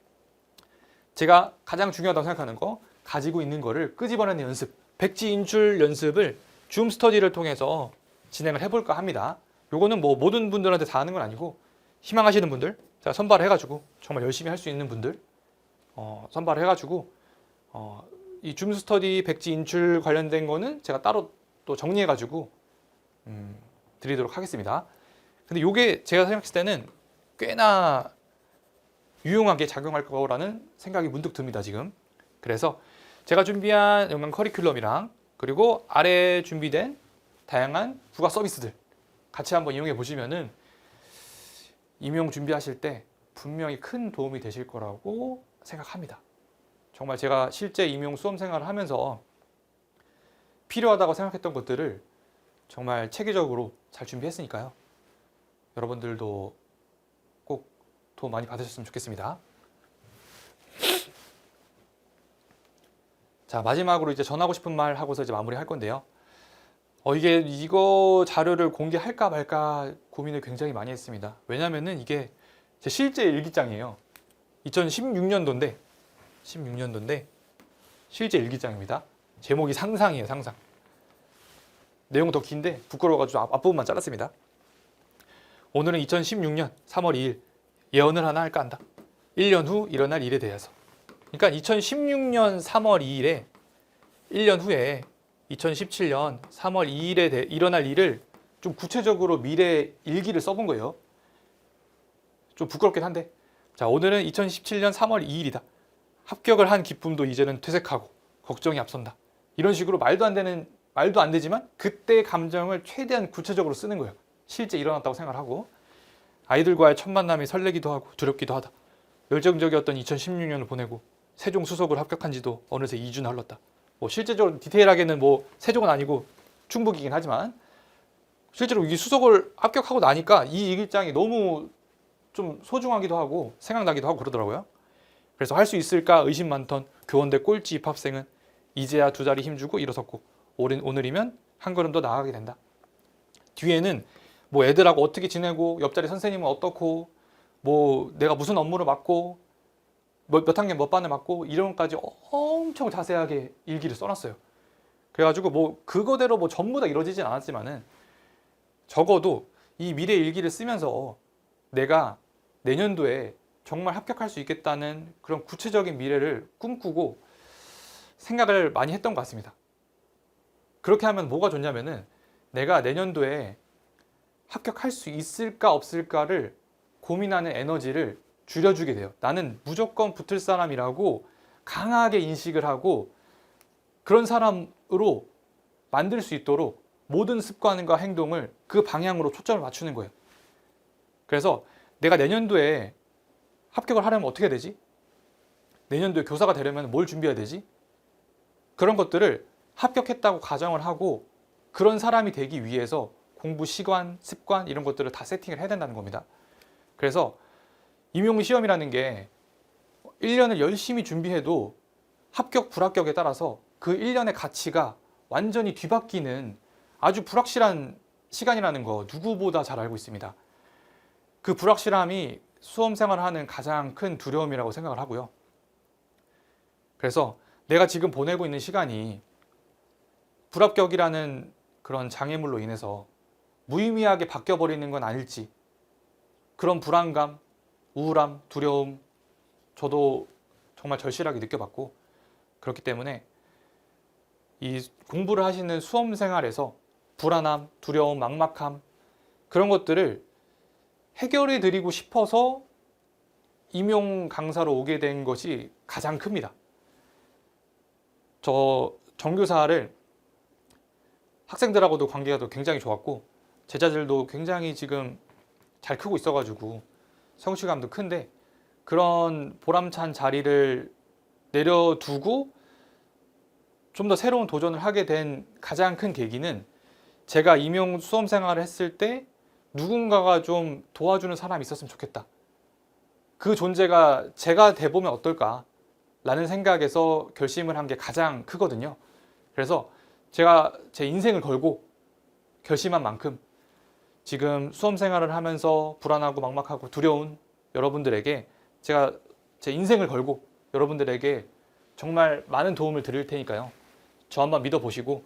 제가 가장 중요하다고 생각하는 거, 가지고 있는 거를 끄집어내는 연습, 백지 인출 연습을 줌 스터디를 통해서 진행을 해볼까 합니다. 요거는 뭐 모든 분들한테 다 하는 건 아니고, 희망하시는 분들, 제가 선발을 해가지고 정말 열심히 할 수 있는 분들 선발을 해가지고 이 줌 스터디 백지 인출 관련된 거는 제가 따로 또 정리해가지고 드리도록 하겠습니다. 근데 요게 제가 생각했을 때는 꽤나 유용하게 작용할 거라는 생각이 문득 듭니다, 지금. 그래서 제가 준비한 연간 커리큘럼이랑 그리고 아래 준비된 다양한 부가 서비스들 같이 한번 이용해 보시면은 임용 준비하실 때 분명히 큰 도움이 되실 거라고 생각합니다. 정말 제가 실제 임용 수험 생활을 하면서 필요하다고 생각했던 것들을 정말 체계적으로 잘 준비했으니까요. 여러분들도 꼭 도움 많이 받으셨으면 좋겠습니다. 자, 마지막으로 이제 전하고 싶은 말 하고서 이제 마무리할 건데요. 이거 자료를 공개할까 말까 고민을 굉장히 많이 했습니다. 왜냐면은 이게 제 실제 일기장이에요. 2016년도인데 실제 일기장입니다. 제목이 상상이에요, 상상. 내용 더 긴데 부끄러워가지고 앞부분만 잘랐습니다. 오늘은 2016년 3월 2일 예언을 하나 할까 한다. 1년 후 일어날 일에 대해서. 그러니까 2016년 3월 2일에 1년 후에 2017년 3월 2일에 일어날 일을 좀 구체적으로 미래 일기를 써본 거예요. 좀 부끄럽긴 한데, 자, 오늘은 2017년 3월 2일이다. 합격을 한 기쁨도 이제는 퇴색하고 걱정이 앞선다. 이런 식으로 말도 안 되는 말도 안 되지만 그때의 감정을 최대한 구체적으로 쓰는 거예요. 실제 일어났다고 생각을 하고 아이들과의 첫 만남이 설레기도 하고 두렵기도 하다. 열정적이었던 2016년을 보내고 세종 수석을 합격한 지도 어느새 2주나 흘렀다. 뭐 실제적으로 디테일하게는 뭐 세종은 아니고 충북이긴 하지만 실제로 이 수석을 합격하고 나니까 이 일기장이 너무 좀 소중하기도 하고 생각나기도 하고 그러더라고요. 그래서 할 수 있을까 의심 많던 교원대 꼴찌 입학생은 이제야 두 자리 힘주고 일어섰고 오늘이면 한 걸음 더 나아가게 된다. 뒤에는 뭐 애들하고 어떻게 지내고 옆자리 선생님은 어떻고 뭐 내가 무슨 업무를 맡고 몇 학년 몇 반을 맡고 이런 것까지 엄청 자세하게 일기를 써놨어요. 그래가지고 뭐 그거대로 뭐 전부 다 이루어지진 않았지만은 적어도 이 미래 일기를 쓰면서 내가 내년도에 정말 합격할 수 있겠다는 그런 구체적인 미래를 꿈꾸고 생각을 많이 했던 것 같습니다. 그렇게 하면 뭐가 좋냐면은 내가 내년도에 합격할 수 있을까 없을까를 고민하는 에너지를 줄여주게 돼요. 나는 무조건 붙을 사람이라고 강하게 인식을 하고 그런 사람으로 만들 수 있도록 모든 습관과 행동을 그 방향으로 초점을 맞추는 거예요. 그래서 내가 내년도에 합격을 하려면 어떻게 되지? 내년도에 교사가 되려면 뭘 준비해야 되지? 그런 것들을 합격했다고 가정을 하고 그런 사람이 되기 위해서 공부 시간, 습관 이런 것들을 다 세팅을 해야 된다는 겁니다. 그래서 임용 시험이라는 게 1년을 열심히 준비해도 합격, 불합격에 따라서 그 1년의 가치가 완전히 뒤바뀌는 아주 불확실한 시간이라는 거 누구보다 잘 알고 있습니다. 그 불확실함이 수험 생활을 하는 가장 큰 두려움이라고 생각을 하고요. 그래서 내가 지금 보내고 있는 시간이 불합격이라는 그런 장애물로 인해서 무의미하게 바뀌어버리는 건 아닐지 그런 불안감, 우울함, 두려움 저도 정말 절실하게 느껴봤고 그렇기 때문에 이 공부를 하시는 수험 생활에서 불안함, 두려움, 막막함 그런 것들을 해결해 드리고 싶어서 임용 강사로 오게 된 것이 가장 큽니다. 저 정교사를 학생들하고도 관계가 굉장히 좋았고 제자들도 굉장히 지금 잘 크고 있어가지고 성취감도 큰데 그런 보람찬 자리를 내려두고 좀 더 새로운 도전을 하게 된 가장 큰 계기는 제가 임용 수험 생활을 했을 때 누군가가 좀 도와주는 사람이 있었으면 좋겠다. 그 존재가 제가 돼보면 어떨까 라는 생각에서 결심을 한 게 가장 크거든요. 그래서 제가 제 인생을 걸고 결심한 만큼 지금 수험 생활을 하면서 불안하고 막막하고 두려운 여러분들에게 제가 제 인생을 걸고 여러분들에게 정말 많은 도움을 드릴 테니까요. 저 한번 믿어보시고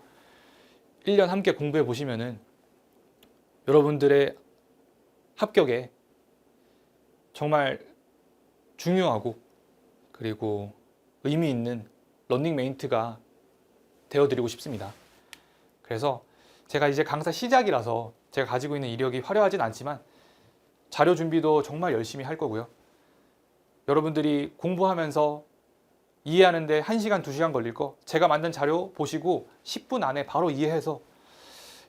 1년 함께 공부해 보시면은 여러분들의 합격에 정말 중요하고 그리고 의미 있는 런닝메이트가 되어드리고 싶습니다. 그래서 제가 이제 강사 시작이라서 제가 가지고 있는 이력이 화려하진 않지만 자료 준비도 정말 열심히 할 거고요. 여러분들이 공부하면서 이해하는데 1시간, 2시간 걸릴 거 제가 만든 자료 보시고 10분 안에 바로 이해해서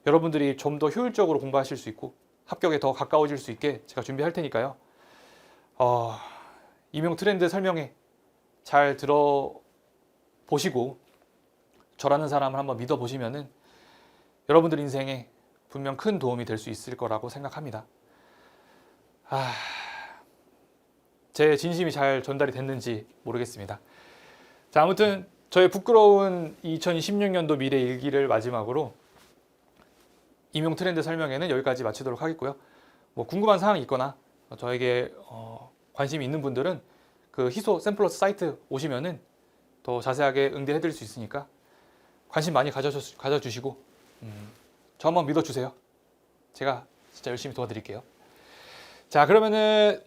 여러분들이 좀 더 효율적으로 공부하실 수 있고 합격에 더 가까워질 수 있게 제가 준비할 테니까요. 임용 트렌드 설명회 잘 들어보시고 저라는 사람을 한번 믿어보시면은 여러분들 인생에 분명 큰 도움이 될 수 있을 거라고 생각합니다. 제 진심이 잘 전달이 됐는지 모르겠습니다. 자, 아무튼 저의 부끄러운 2016년도 미래 일기를 마지막으로 임용 트렌드 설명회는 여기까지 마치도록 하겠고요. 뭐 궁금한 사항이 있거나 저에게 관심이 있는 분들은 그 희소 샘플러스 사이트 오시면은 더 자세하게 응대해 드릴 수 있으니까 관심 많이 가져주시고 저 한번 믿어주세요. 제가 진짜 열심히 도와드릴게요. 자, 그러면은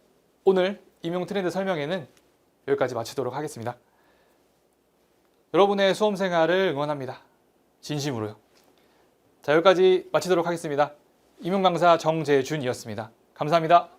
오늘 임용 트렌드 설명회는 여기까지 마치도록 하겠습니다. 여러분의 수험 생활을 응원합니다. 진심으로요. 자, 여기까지 마치도록 하겠습니다. 임용 강사 정재준이었습니다. 감사합니다.